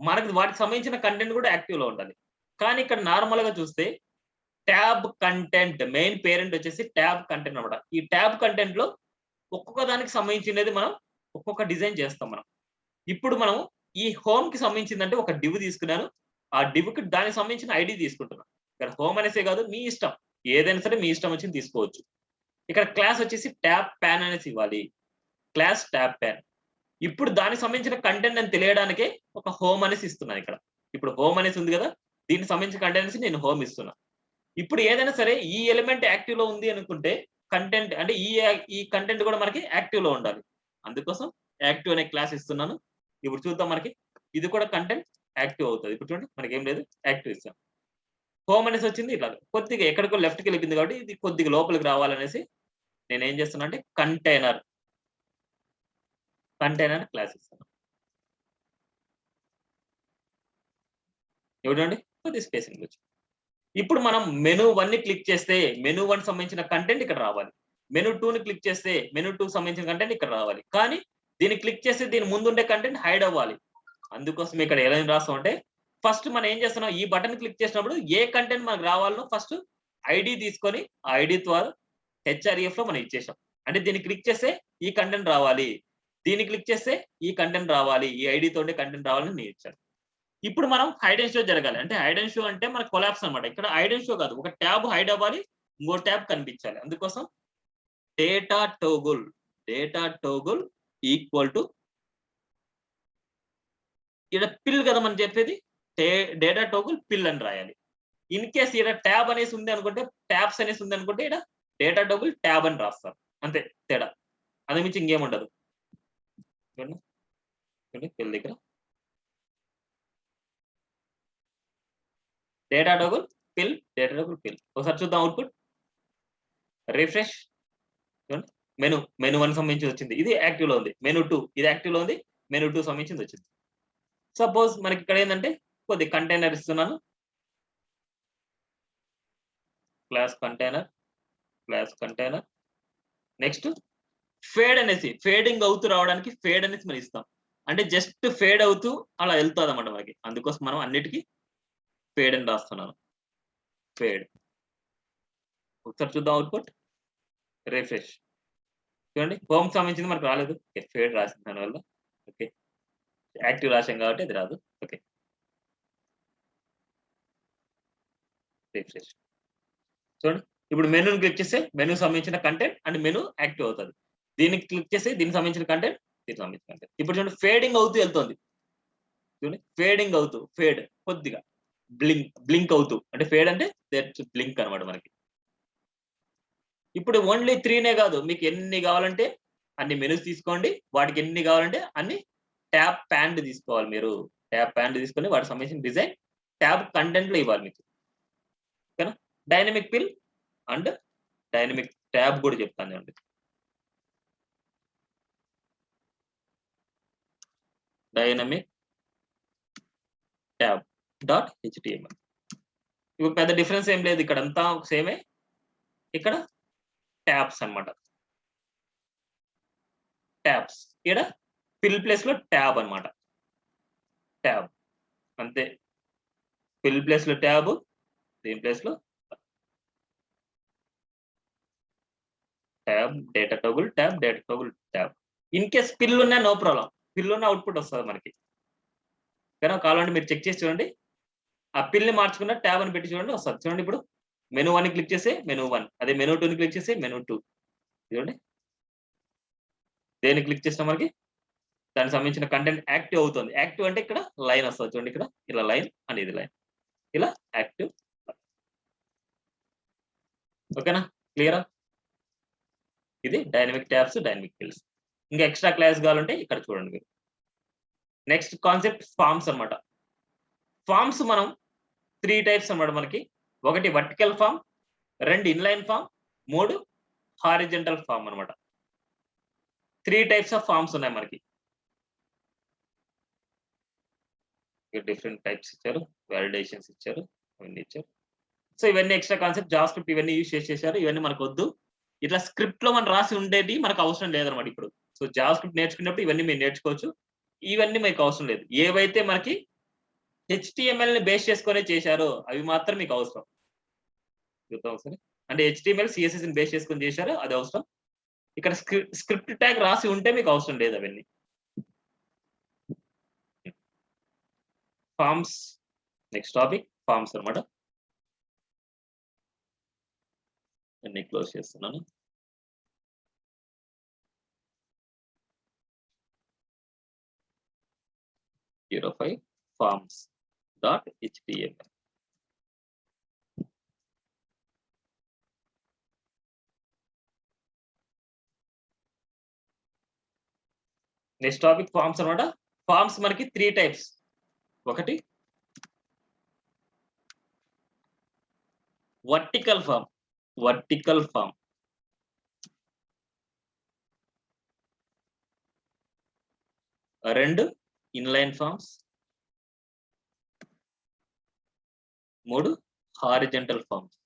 మనకి వాటికి సంబంధించిన కంటెంట్ కూడా యాక్టివ్లో ఉండాలి. కానీ ఇక్కడ నార్మల్గా చూస్తే ట్యాబ్ కంటెంట్ మెయిన్ పేరెంట్ వచ్చేసి ట్యాబ్ కంటెంట్ అనమాట. ఈ ట్యాబ్ కంటెంట్ లో ఒక్కొక్క దానికి సంబంధించినది మనం ఒక్కొక్క డిజైన్ చేస్తాం మనం. ఇప్పుడు మనం ఈ హోమ్ కి సంబంధించిందంటే ఒక డివ్ తీసుకున్నాను. ఆ డివ్ కి దానికి సంబంధించిన ఐడి తీసుకుంటున్నాను. ఇక్కడ హోమ్ అనేసే కాదు, మీ ఇష్టం ఏదైనా సరే మీ ఇష్టం వచ్చింది తీసుకోవచ్చు. ఇక్కడ క్లాస్ వచ్చేసి ట్యాబ్ ప్యాన్ అనేసి ఇవ్వాలి. Class tab pan. ఇప్పుడు దానికి సంబంధించిన కంటెంట్ అని తెలియడానికే ఒక హోమ్ అనేసి ఇస్తున్నాను ఇక్కడ. ఇప్పుడు హోమ్ అనేసి ఉంది కదా, దీనికి సంబంధించిన కంటెంట్ అనేసి నేను హోమ్ ఇస్తున్నా. ఇప్పుడు ఏదైనా సరే ఈ ఎలిమెంట్ యాక్టివ్ లో ఉంది అనుకుంటే కంటెంట్ అంటే ఈ కంటెంట్ కూడా మనకి యాక్టివ్ లో ఉండాలి. అందుకోసం యాక్టివ్ అనే క్లాస్ ఇస్తున్నాను. ఇప్పుడు చూద్దాం, మనకి ఇది కూడా కంటెంట్ యాక్టివ్ అవుతుంది. ఇప్పుడు చూడండి, మనకి ఏం లేదు, యాక్టివ్ ఇస్తాం. హోమ్ అనేసి వచ్చింది, ఇట్లా కొద్దిగా ఎక్కడికో లెఫ్ట్కి వెళ్ళింది కాబట్టి ఇది కొద్దిగా లోపలికి రావాలనేసి నేను ఏం చేస్తున్నా అంటే కంటైనర్ క్లాస్ ఇస్తాను. చూడండి, కొద్ది స్పేసింగ్ వచ్చి ఇప్పుడు మనం మెనూ 1 క్లిక్ చేస్తే మెనూ 1 సంబంధించిన కంటెంట్ ఇక్కడ రావాలి. మెనూ 2ని క్లిక్ చేస్తే మెనూ 2 సంబంధించిన కంటెంట్ ఇక్కడ రావాలి. కానీ దీన్ని క్లిక్ చేస్తే దీని ముందుండే కంటెంట్ హైడ్ అవ్వాలి. అందుకోసం ఇక్కడ ఎలా రాస్తాం అంటే ఫస్ట్ మనం ఏం చేస్తున్నాం, ఈ బటన్ క్లిక్ చేసినప్పుడు ఏ కంటెంట్ మనకు రావాలనో ఫస్ట్ ఐడి తీసుకొని ఆ ఐడి ద్వారా హెచ్ఆర్ఎఫ్ లో మనం ఇచ్చేసాం. అంటే దీన్ని క్లిక్ చేస్తే ఈ కంటెంట్ రావాలి, దీన్ని క్లిక్ చేస్తే ఈ కంటెంట్ రావాలి, ఈ ఐడి తోటి కంటెంట్ రావాలని నేను ఇచ్చాను. ఇప్పుడు మనం హైడ్ అండ్ షో జరగాలి. అంటే హైడ్ అండ్ షో అంటే మనకు కొలాప్స్ అనమాట. ఇక్కడ హైడ్ అండ్ షో కాదు, ఒక ట్యాబ్ హైడ్ అవ్వాలి, ఇంకో ట్యాబ్ కనిపించాలి. అందుకోసం డేటా టోగుల్ ఈక్వల్ టు ఇక్కడ పిల్ కదా మనం చెప్పేది, డేటా టోగుల్ పిల్ అని రాయాలి. ఇన్ కేస్ ఇక్కడ ట్యాబ్ అనేసి ఉంది అనుకుంటే, ట్యాబ్స్ అనేసి ఉంది అనుకుంటే ఇక్కడ డేటా టోగుల్ ట్యాబ్ అని రాస్తారు. అంతే తేడా, అది మించి ఇంకేం ఉండదు. పిల్ దగ్గర డేటా టోగుల్ పిల్ ఒకసారి చూద్దాం అవుట్పుట్. రిఫ్రెష్. మెనూ 1 సంబంధించి వచ్చింది, ఇది యాక్టివ్ లో ఉంది. మెనూ 2 ఇది యాక్టివ్ లో ఉంది, మెనూ 2 సంబంధించింది వచ్చింది. సపోజ్ మనకి ఇక్కడ ఏంటంటే కొద్ది కంటైనర్ ఇస్తున్నాను, క్లాస్ కంటైనర్. నెక్స్ట్ ఫేడ్ అనేసి ఫేడింగ్ అవుతూ రావడానికి ఫేడ్ అనేసి మనం ఇస్తాం. అంటే జస్ట్ ఫేడ్ అవుతూ అలా వెళ్తుంది అన్నమాట మనకి. అందుకోసం మనం అన్నిటికీ ఫేడ్ అని రాస్తున్నాను. ఫేడ్. ఒకసారి చూద్దాం అవుట్పుట్. రిఫ్రెష్. చూడండి, హోమ్ సంబంధించింది మనకు రాలేదు, ఫేడ్ రాసింది దానివల్ల. ఓకే, యాక్టివ్ రాసాం కాబట్టి అది రాదు. Okay, refresh. చూడండి, ఇప్పుడు మెనూని క్లిక్ చేస్తే మెనూ సంబంధించిన కంటెంట్ అండ్ మెనూ యాక్టివ్ అవుతుంది. దీనికి క్లిక్ చేస్తే దీనికి సంబంధించిన కంటెంట్, దీనికి సంబంధించిన కంటెంట్. ఇప్పుడు చూడండి, ఫేడింగ్ అవుతూ వెళ్తుంది. చూడండి, ఫేడింగ్ అవుతూ ఫేడ్ కొద్దిగా బ్లింక్ అవుతూ, అంటే ఫేడ్ అంటే బ్లింక్ అనమాట మనకి. ఇప్పుడు ఓన్లీ 3నే కాదు, మీకు ఎన్ని కావాలంటే అన్ని మెనూస్ తీసుకోండి, వాటికి ఎన్ని కావాలంటే అన్ని ట్యాబ్ ప్యాన్ తీసుకోవాలి. మీరు ట్యాబ్ ప్యాన్ తీసుకొని వాటికి సంబంధించిన డిజైన్ ట్యాబ్ కంటెంట్ లో ఇవ్వాలి మీకు. ఓకేనా? డైనమిక్ పిల్ అండ్ డైనమిక్ ట్యాబ్ కూడా చెప్తాను అండి. Dynamic tab dot HTML. ఇప్పుడు పెద్ద డిఫరెన్స్ ఏం లేదు, ఇక్కడ అంతా సేమే. ఇక్కడ ట్యాబ్స్ అన్నమాట, ట్యాబ్స్. ఇక్కడ పిల్ ప్లేస్ లో ట్యాబ్ అన్నమాట, ట్యాబ్ అంతే. పిల్ ప్లేస్ లో ట్యాబ్, దీని ప్లేస్ లో tab, data toggle tab, data toggle tab. In case పిల్ ఉన్నా నో ప్రాబ్లం, పిల్ ఉన్న అవుట్పుట్ వస్తుంది మనకి. కానీ కావాలంటే మీరు చెక్ చేసి చూడండి, ఆ పిల్ ని మార్చుకున్న ట్యాబ్ అని పెట్టి చూడండి వస్తుంది. చూడండి, ఇప్పుడు మెనూ 1 క్లిక్ చేస్తే మెనూ 1, అదే మెనూ 2 క్లిక్ చేస్తే మెనూ 2. చూడండి, దేన్ని క్లిక్ చేసినా మనకి దానికి సంబంధించిన కంటెంట్ యాక్టివ్ అవుతుంది. యాక్టివ్ అంటే ఇక్కడ లైన్ వస్తుంది. చూడండి, ఇక్కడ ఇలా లైన్ అండ్ ఇది లైన్, ఇలా యాక్టివ్. ఓకేనా? క్లియరా? ఇది డైనమిక్ ట్యాబ్స్, డైనమిక్ పిల్స్. ఇంకా ఎక్స్ట్రా క్లాస్ కావాలంటే ఇక్కడ చూడండి మీరు. నెక్స్ట్ కాన్సెప్ట్ ఫార్మ్స్ అన్నమాట. ఫార్మ్స్ మనం 3 టైప్స్ అన్నమాట మనకి. ఒకటి vertical form, 2 inline form, 3 horizontal form అన్నమాట. 3 టైప్స్ ఆఫ్ ఫార్మ్స్ ఉన్నాయి మనకి. డిఫరెంట్ టైప్స్ ఇచ్చారు, వాలిడేషన్స్ ఇచ్చారు, అవన్నీ ఇచ్చారు. సో ఇవన్నీ ఎక్స్ట్రా కాన్సెప్ట్, జావా స్క్రిప్ట్ ఇవన్నీ యూజ్ చేశారు. ఇవన్నీ మనకు వద్దు. ఇట్లా స్క్రిప్ట్ లో మనం రాసి ఉండేది మనకు అవసరం లేదన్నమాట ఇప్పుడు. సో జావా స్క్రిప్ట్ నేర్చుకున్నప్పుడు ఇవన్నీ మీరు నేర్చుకోవచ్చు. ఇవన్నీ మీకు అవసరం లేదు. ఏవైతే మనకి హెచ్టీఎంఎల్‌ని బేస్ చేసుకొనే చేశారో అవి మాత్రం మీకు అవసరం. చూద్దాం ఒకసారి. అంటే హెచ్టీఎంఎల్, సీఎస్ఎస్‌ని బేస్ చేసుకొని చేశారో అది అవసరం. ఇక్కడ స్క్రిప్ట్ ట్యాగ్ రాసి ఉంటే మీకు అవసరం లేదు అవన్నీ. ఫార్మ్స్ నెక్స్ట్ టాపిక్ ఫార్మ్స్ అన్నమాట. అన్ని క్లోజ్ చేస్తున్నాను. forms.html. నెక్స్ట్ టాపిక్ ఫార్మ్స్ అన్నమాట. ఫార్మ్స్ మనకి 3 టైప్స్. ఒకటి వర్టికల్ ఫార్మ్. Vertical form. రెండు inline forms. 3 horizontal forms.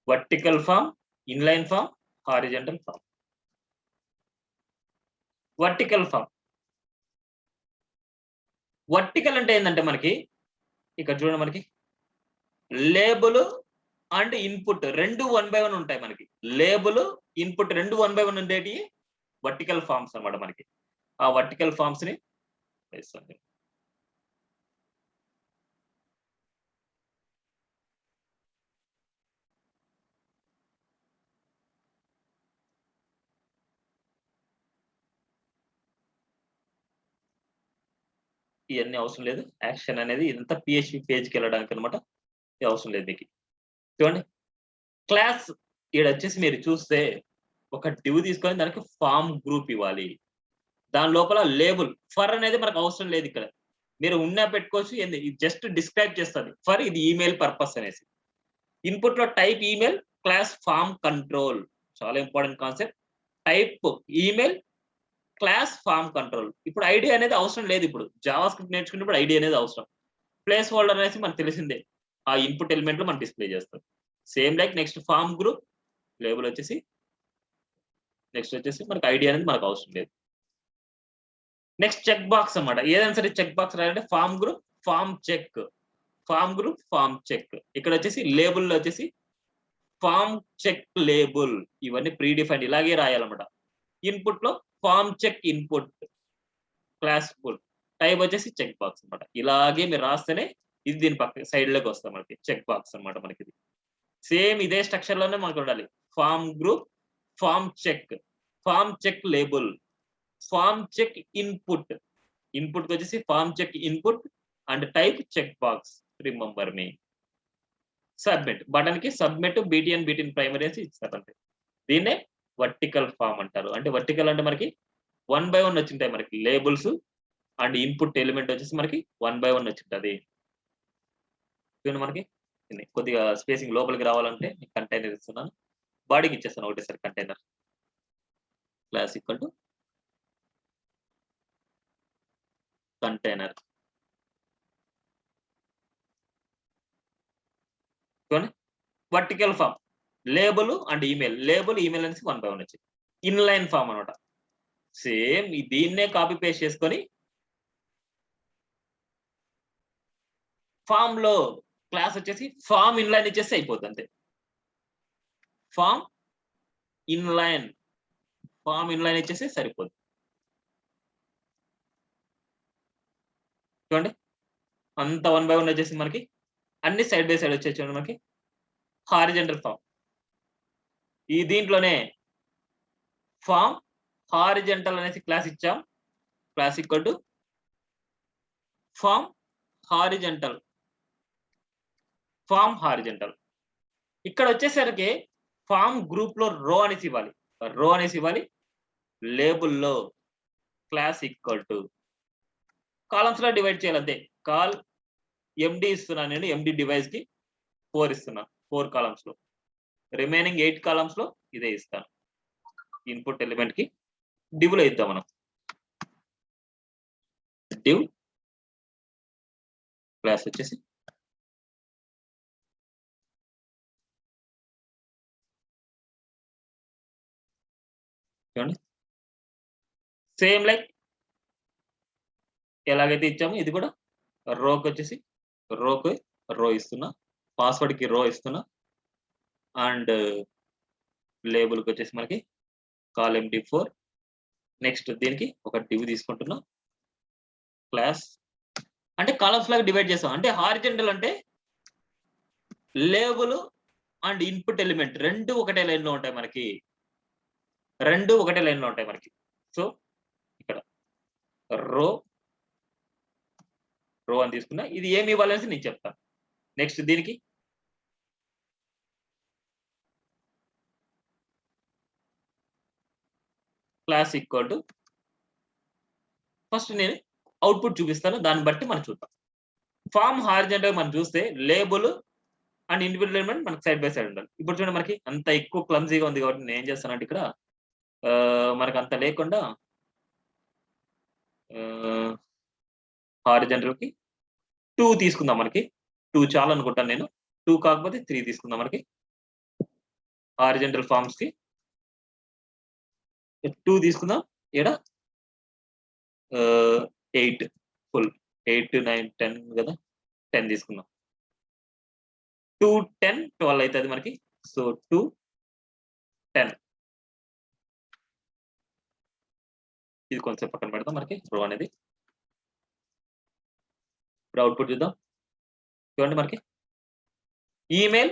Vertical form, inline form, horizontal form. Vertical form. Vertical అంటే ఏంటంటే మనకి ఇక్కడ చూడండి మనకి లేబుల్ అండ్ ఇన్పుట్ రెండు 1 by 1 ఉంటాయి మనకి. లేబుల్, ఇన్పుట్ రెండు 1 by 1 ఉండేటి వర్టికల్ ఫార్మ్స్ అన్నమాట మనకి. ఆ వర్టికల్ ఫార్మ్స్ ని వేస్తాను. ఇవన్నీ అవసరం లేదు. యాక్షన్ అనేది ఇదంతా PHP పేజ్‌కి వెళ్ళడానికి అన్నమాట. ఇది అవసరం లేదు మీకు. చూడండి క్లాస్ ఈడొచ్చేసి మీరు చూస్తే ఒక డివ్ తీసుకొని దానికి ఫార్మ్ గ్రూప్ ఇవ్వాలి. దాని లోపల లేబుల్ ఫర్ అనేది మనకు అవసరం లేదు ఇక్కడ. మీరు ఉన్నా పెట్టుకోవచ్చు. ఇది జస్ట్ డిస్క్రైబ్ చేస్తది. ఫర్ ఇది ఈమెయిల్ పర్పస్ అనేసి. ఇన్పుట్ లో type email class form control. చాలా important concept. Type email class form control. ఇప్పుడు ఐడి అనేది అవసరం లేదు. ఇప్పుడు జావా స్క్రిప్ట్ నేర్చుకున్నప్పుడు ఐడి అనేది అవసరం. ప్లేస్ హోల్డర్ అనేసి మనకు తెలిసిందే. ఆ ఇన్పుట్ ఎలిమెంట్ లో మనం డిస్ప్లే చేస్తాం. Same like next form group label వచ్చేసి నెక్స్ట్ వచ్చేసి మనకి ఐడి అనేది మనకు అవసరం లేదు. నెక్స్ట్ చెక్ బాక్స్ అన్నమాట. ఏదైనా సరే చెక్ బాక్స్ రాయాలంటే form group, form check, form group, form check. ఇక్కడ వచ్చేసి లేబుల్ లో వచ్చేసి ఫార్మ్ చెక్ లేబుల్. ఇవన్నీ ప్రీ డిఫైన్డ్ ఇలాగే రాయాలన్నమాట. ఇన్పుట్ లో form check input class full. Type వచ్చేసి చెక్ బాక్స్ అన్నమాట. ఇలాగే మీరు రాస్తేనే ఇది దీని పక్క సైడ్ లోకి వస్తాం మనకి. చెక్ బాక్స్ అన్నమాట మనకి. సేమ్ ఇదే స్ట్రక్చర్ లోనే మనకు ఉండాలి. Form group, form check, form check label, form check input. Input వచ్చేసి form check input and type check box. Remember me. Submit button కి సబ్మిట్ బీటీఎన్ ప్రైమరీ అని ఇస్తారంటే దీన్నే వర్టికల్ ఫార్మ్ అంటారు. అంటే వర్టికల్ అంటే మనకి 1 by 1 వచ్చింటాయి మనకి లేబుల్స్ అండ్ ఇన్పుట్ ఎలిమెంట్ వచ్చేసి మనకి 1 by 1 వచ్చింటది. చూడండి మనకి కొద్దిగా స్పేసింగ్ లోపలికి రావాలంటే కంటైనర్ ఇస్తున్నాను. బాడీకి ఇచ్చేస్తాను ఒకటేసారి container. Class equal to container. చూడండి vertical form label and email. Label email అనేసి 1 by 1 వచ్చింది. ఇన్లైన్ ఫార్మ్ అనమాట. సేమ్ దీన్నే కాపీ పేస్ట్ చేసుకొని ఫామ్ లో క్లాస్ వచ్చేసి ఫామ్ ఇన్లైన్ ఇచ్చేస్తే అయిపోద్ది అంతే. ఫామ్ ఇన్లైన్, ఫామ్ ఇన్లైన్ ఇచ్చేస్తే సరిపోద్ది. చూడండి అంత 1 by 1 వచ్చేసి మనకి అన్ని సైడ్ బై సైడ్ వచ్చేసి చూడండి మనకి హారిజంటల్ ఫామ్. ఈ దీంట్లోనే ఫామ్ హారిజంటల్ అనేసి క్లాస్ ఇచ్చాం. Class equal to form horizontal, form horizontal. ఇక్కడ వచ్చేసరికి ఫామ్ గ్రూప్ లో రో అనేసి ఇవ్వాలి. రో అనేసి ఇవ్వాలి. లేబుల్లో క్లాస్ ఈక్వల్ టు కాలమ్స్ లో డివైడ్ చేయాలి అంతే. కాల్ ఎండి ఇస్తున్నాను నేను. ఎండి డివైస్ కి 4 ఇస్తున్నా. 4 కాలమ్స్ లో. రిమైనింగ్ 8 కాలమ్స్ లో ఇదే ఇస్తాను. ఇన్పుట్ ఎలిమెంట్ కి డివ్ లో ఇద్దాం మనం. డివ్ క్లాస్ వచ్చేసి చూడండి. సేమ్ లైక్ ఎలాగైతే ఇచ్చామో ఇది కూడా రోకొచ్చేసి రోకి రో ఇస్తున్నా, పాస్వర్డ్‌కి రో ఇస్తున్నా అండ్ లేబుల్‌కొచ్చేసి మనకి కాల్ ఎంటీ4. నెక్స్ట్ దీనికి ఒక డివ్ తీసుకుంటున్నా. క్లాస్ అంటే కాలమ్స్ లాగా డివైడ్ చేసాం. అంటే హారిజాంటల్ అంటే లేబుల్ అండ్ ఇన్‌పుట్ ఎలిమెంట్ 2 ఒకటే లైన్‌లో ఉంటాయి మనకి. 2 ఒకటే లైన్‌లో ఉంటాయి మనకి. సో, ఇక్కడ రో అని తీసుకున్నా. ఇది ఏమి ఇవ్వాలనేసి నేను చెప్తాను. నెక్స్ట్ దీనికి క్లాస్ ఈక్వల్ టు ఫస్ట్ నేను అవుట్‌పుట్ చూపిస్తాను. దాన్ని బట్టి మనం చూద్దాం. ఫార్మ్ హారిజాంటల్ మనం చూస్తే లేబుల్ అండ్ ఇన్‌పుట్ ఎలిమెంట్ మనకు సైడ్ బై సైడ్ ఉండాలి. ఇప్పుడు చూడండి మనకి అంత ఎక్కువ క్లమ్జీగా ఉంది కాబట్టి నేనేం చేస్తానంటే ఇక్కడ మనకంత లేకుండా హారిజాంటల్‌కి 2 తీసుకుందాం మనకి. 2 చాలనుకుంటాను నేను. 2 కాకపోతే 3 తీసుకుందాం మనకి. హారిజాంటల్ ఫార్మ్స్‌కి 2 తీసుకుందాం. ఈడ 8 ఫుల్ 8, 9, 10 కదా! 10 తీసుకుందాం. 2, 10, 12 అయితది మనకి. సో, 2, 10 ఇది కొంచెం పక్కన పెడదాం మనకి రో అనేది. ఇప్పుడు అవుట్‌పుట్ చూద్దాం. చూడండి మనకి email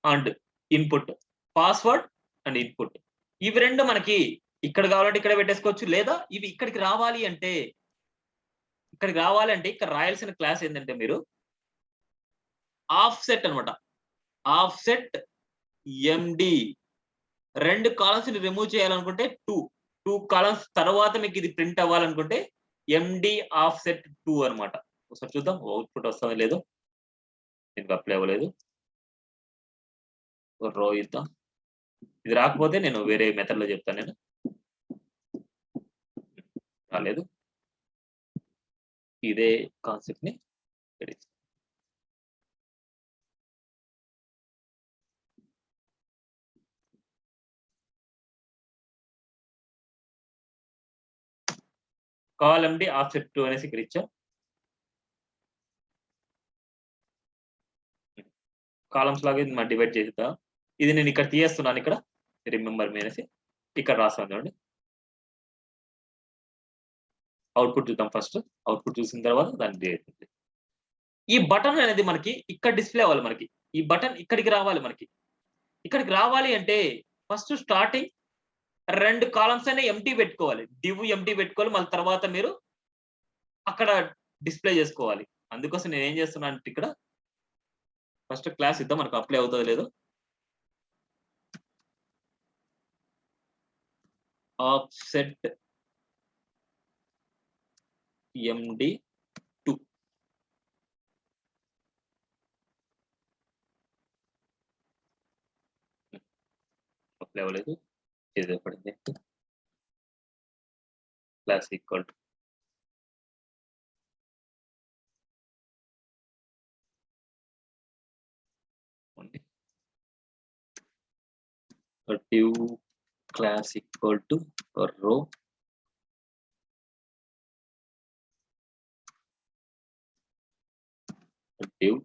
and input, password and input. ఇవి 2 మనకి ఇక్కడ కావాలంటే ఇక్కడే పెట్టేసుకోవచ్చు. లేదా ఇవి ఇక్కడికి రావాలి అంటే ఇక్కడ రాయాల్సిన క్లాస్ ఏందంటే మీరు ఆఫ్‌సెట్ అన్నమాట. ఆఫ్‌సెట్ ఎండీ 2 కాలమ్స్‌ని రిమూవ్ చేయాలనుకుంటే 2 కాలమ్స్ తర్వాత మీకు ఇది ప్రింట్ అవ్వాలనుకుంటే ఎండీ ఆఫ్‌సెట్ 2 అన్నమాట. ఒకసారి చూద్దాం అవుట్‌పుట్ వస్తుందో లేదో. దీనికి అప్లై అవ్వలేదు. రో ఇద్దాం. ఇది రాకపోతే నేను వేరే మెథడ్‌లో చెప్తాను నేను. రాలేదు. ఇదే కాన్సెప్ట్‌ని ఇక్కడ కాల్ ఎండీ ఆఫ్‌సెట్ 2 అనేసి ఇక్కడ ఇచ్చాం. కాలమ్స్ లాగా ఇది డివైడ్ చేసేద్దాం. ఇది నేను ఇక్కడ తీయేస్తున్నాను ఇక్కడ. రిమెంబర్ మీ అనేసి ఇక్కడ రాసాను చూడండి. అవుట్‌పుట్ చూద్దాం ఫస్ట్. అవుట్‌పుట్ చూసిన తర్వాత దాన్ని చేయండి. ఈ బటన్ అనేది మనకి ఇక్కడ డిస్‌ప్లే అవ్వాలి మనకి. ఈ బటన్ ఇక్కడికి రావాలి మనకి. ఇక్కడికి రావాలి అంటే ఫస్ట్ స్టార్టింగ్ 2 కాలమ్స్ అయినా ఎంప్టీ పెట్టుకోవాలి. డివ్ ఎంప్టీ పెట్టుకోవాలి. మళ్ళీ తర్వాత మీరు అక్కడ డిస్‌ప్లే చేసుకోవాలి. అందుకోసం నేనేం చేస్తున్నానంటే ఇక్కడ ఫస్ట్ క్లాస్ ఇద్దాం. మనకు అప్లై అవుతదో లేదో. ఆఫ్‌సెట్ ఎండీ2 అప్లై అవ్వలేదు. ఏదో పడింది. క్లాస్ ఈక్వల్ టు ఉంది. div class equal to row div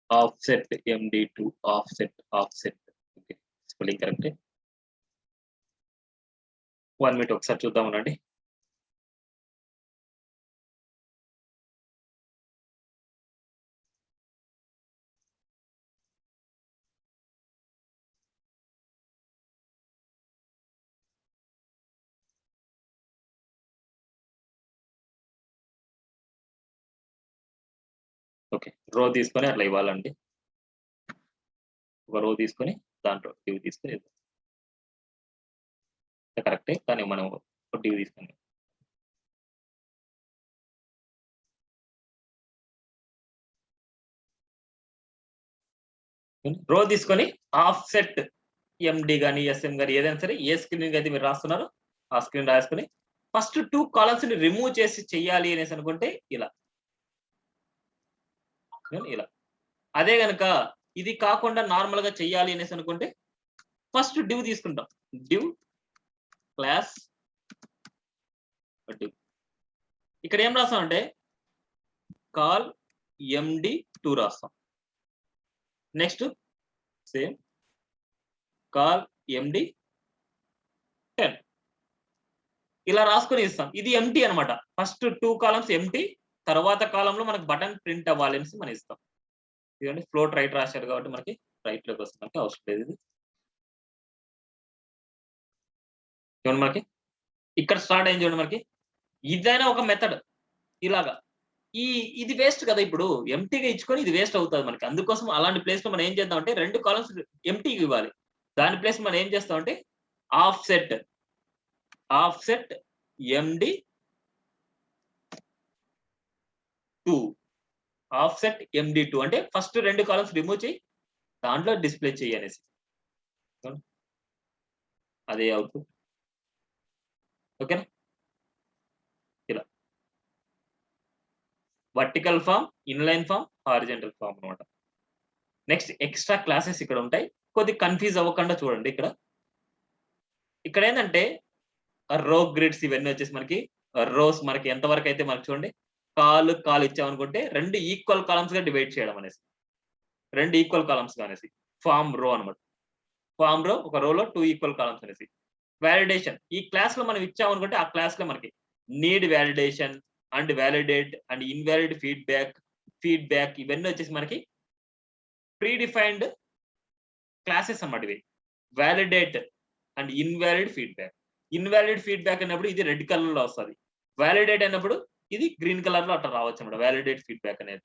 offset md2 offset okay spelling correct 1 minute ఒకసారి చూద్దామనండి. ఓకే రో తీసుకొని అట్లా ఇవ్వాలండి. ఒక రో తీసుకొని దాంట్లో div తీసుకొని కరెక్టే కానీ మనం div తీసుకొని రో తీసుకొని ఆఫ్సెట్ ఎండి గాని ఎస్ఎం గాని ఏదైనా సరే ఏ స్క్రీన్ అయితే మీరు రాస్తున్నారో ఆ స్క్రీన్ రాసుకొని ఫస్ట్ 2 కాలమ్స్ ని రిమూవ్ చేసి చెయ్యాలి అనేసి అనుకుంటే ఇలా ఇలా. అదే గనక ఇది కాకుండా నార్మల్ గా చెయ్యాలి అనేసి అనుకుంటే ఫస్ట్ div తీసుకుంటాం. div class div. ఇక్కడ ఏం రాస్తాం అంటే కాల్ md2 రాస్తాం. నెక్స్ట్ సేమ్ కాల్ md10 ఇలా రాసుకొని ఇస్తాం. ఇది ఎంటీ అనమాట. ఫస్ట్ 2 కాలమ్స్ ఎంటీ, తర్వాత కాలంలో మనకు బటన్ ప్రింట్ అవ్వాలి అనేసి మనం ఇస్తాం. ఇదండి ఫ్లోట్ రైట్ రాశారు కాబట్టి మనకి రైట్ లోకి వస్తుంది, మనకి అవసరం లేదు. ఇది చూడండి మనకి ఇక్కడ స్టార్ట్ అయింది. చూడండి మనకి ఇదైనా ఒక మెథడ్ ఇలాగా. ఇది వేస్ట్ కదా, ఇప్పుడు ఎంటీగా ఇచ్చుకొని ఇది వేస్ట్ అవుతుంది మనకి. అందుకోసం అలాంటి ప్లేస్ లో మనం ఏం చేద్దాం అంటే 2 కాలమ్స్ ఎంటీకి ఇవ్వాలి. దాని ప్లేస్ మనం ఏం చేస్తాం అంటే ఆఫ్సెట్ md2 ఆఫ్సెట్ md2 అంటే ఫస్ట్ 2 కాలమ్స్ రిమూవ్ చేయి, దాంట్లో డిస్ప్లే చేయి అనేసి. అదే అవుట్పుట్. ఓకేనా, ఇలా vertical form, inline form, horizontal form అనమాట. నెక్స్ట్ ఎక్స్ట్రా క్లాసెస్ ఇక్కడ ఉంటాయి. కొద్ది కన్ఫ్యూజ్ అవ్వకుండా చూడండి. ఇక్కడ ఏంటంటే రో గ్రిడ్స్ ఇవన్నీ వచ్చేసి మనకి రోస్ మనకి ఎంతవరకు అయితే మనకి చూడండి కాల్ ఇచ్చామనుకుంటే 2 ఈక్వల్ కాలమ్స్ గా డివైడ్ చేయడం అనేసి, 2 ఈక్వల్ కాలమ్స్ గా అనేసి ఫామ్ రో అనమాట. ఫామ్ రో ఒక రోలో 2 ఈక్వల్ కాలమ్స్ అనేసి. వాలిడేషన్ ఈ క్లాస్ లో మనం ఇచ్చామనుకుంటే ఆ క్లాస్ లో మనకి need validation and validate and invalid feedback ఇవన్నీ వచ్చేసి మనకి ప్రీడిఫైన్డ్ క్లాసెస్ అన్నమాట. ఇవి వాలిడేట్ అండ్ ఇన్వాలిడ్ ఫీడ్బ్యాక్ అన్నప్పుడు ఇది రెడ్ కలర్ లో వస్తుంది. వాలిడేట్ అన్నప్పుడు ఇది గ్రీన్ కలర్ లో అట్లా రావచ్చు అన్నమాట. వాలిడేట్ ఫీడ్బ్యాక్ అనేది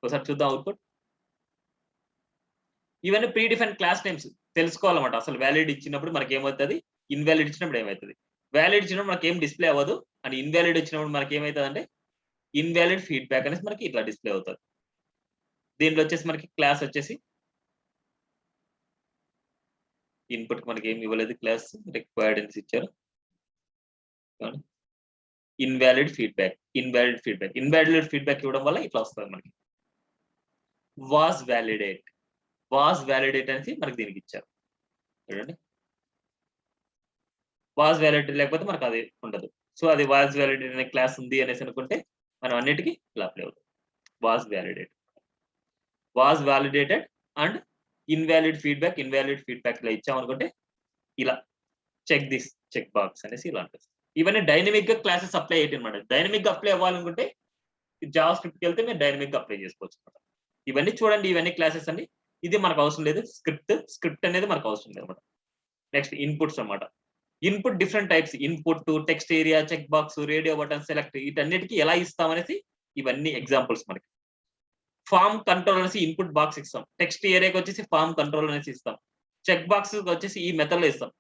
ఒకసారి చూద్దాం అవుట్పుట్. ఇవన్నీ ప్రీడిఫైన్ క్లాస్ నేమ్స్ తెలుసుకోవాలన్నమాట. అసలు వ్యాలిడ్ ఇచ్చినప్పుడు మనకి ఏమవుతుంది, ఇన్వాలిడ్ ఇచ్చినప్పుడు ఏమవుతుంది. వ్యాలిడ్ ఇచ్చినప్పుడు మనకి ఏం డిస్ప్లే అవ్వదు, అండ్ ఇన్వాలిడ్ వచ్చినప్పుడు మనకి ఏమవుతుంది అంటే ఇన్వాలిడ్ ఫీడ్బ్యాక్ అనేసి మనకి ఇట్లా డిస్ప్లే అవుతుంది. దీంట్లో వచ్చేసి మనకి క్లాస్ వచ్చేసి ఇన్పుట్ మనకి ఏమి ఇవ్వలేదు, క్లాస్ రిక్వైర్డ్ అనేసి ఇచ్చారు. ఇన్వాలిడ్ ఫీడ్బ్యాక్ ఇవ్వడం వల్ల ఇట్లా వస్తుంది మనకి. వాస్ వ్యాలిడేట్ అనేసి మనకి దీనికి ఇచ్చారు. చూడండి, వాస్ వ్యాలిడేట్ లేకపోతే మనకు అది ఉండదు. సో అది వాస్ వ్యాలిడేట్ అనే క్లాస్ ఉంది అనేసి అనుకుంటే మనం అన్నిటికీ ఇలా అప్లై అవుతుంది. Was validated and invalid feedback ఇలా ఇచ్చామనుకుంటే ఇలా చెక్ బాక్స్ అనేసి ఇలా ఉంటుంది. ఇవన్నీ డైనమిక్ గా క్లాసెస్ అప్లై అయ్యేటి అనమాట. డైనమిక్ గా అప్లై అవ్వాలనుకుంటే జావా స్క్రిప్ట్కి వెళ్తే మీరు డైనమిక్ గా అప్లై చేసుకోవచ్చు అనమాట. ఇవన్నీ చూడండి, ఇవన్నీ క్లాసెస్ అండి. ఇది మనకు అవసరం లేదు. స్క్రిప్ట్ అనేది మనకు అవసరం లేదు అనమాట. నెక్స్ట్ ఇన్పుట్స్ అన్నమాట. Input different types, input, text area, check box, radio button, select, వీటన్నిటికీ ఎలా ఇస్తామనేసి ఇవన్నీ ఎగ్జాంపుల్స్ మనకి. ఫామ్ కంట్రోల్ అనేసి ఇన్పుట్ బాక్స్ ఇస్తాం. టెక్స్ట్ ఏరియాకి వచ్చేసి ఫామ్ కంట్రోల్ అనేసి ఇస్తాం. చెక్ బాక్స్ వచ్చేసి ఈ మెథడ్ లో ఇస్తాం.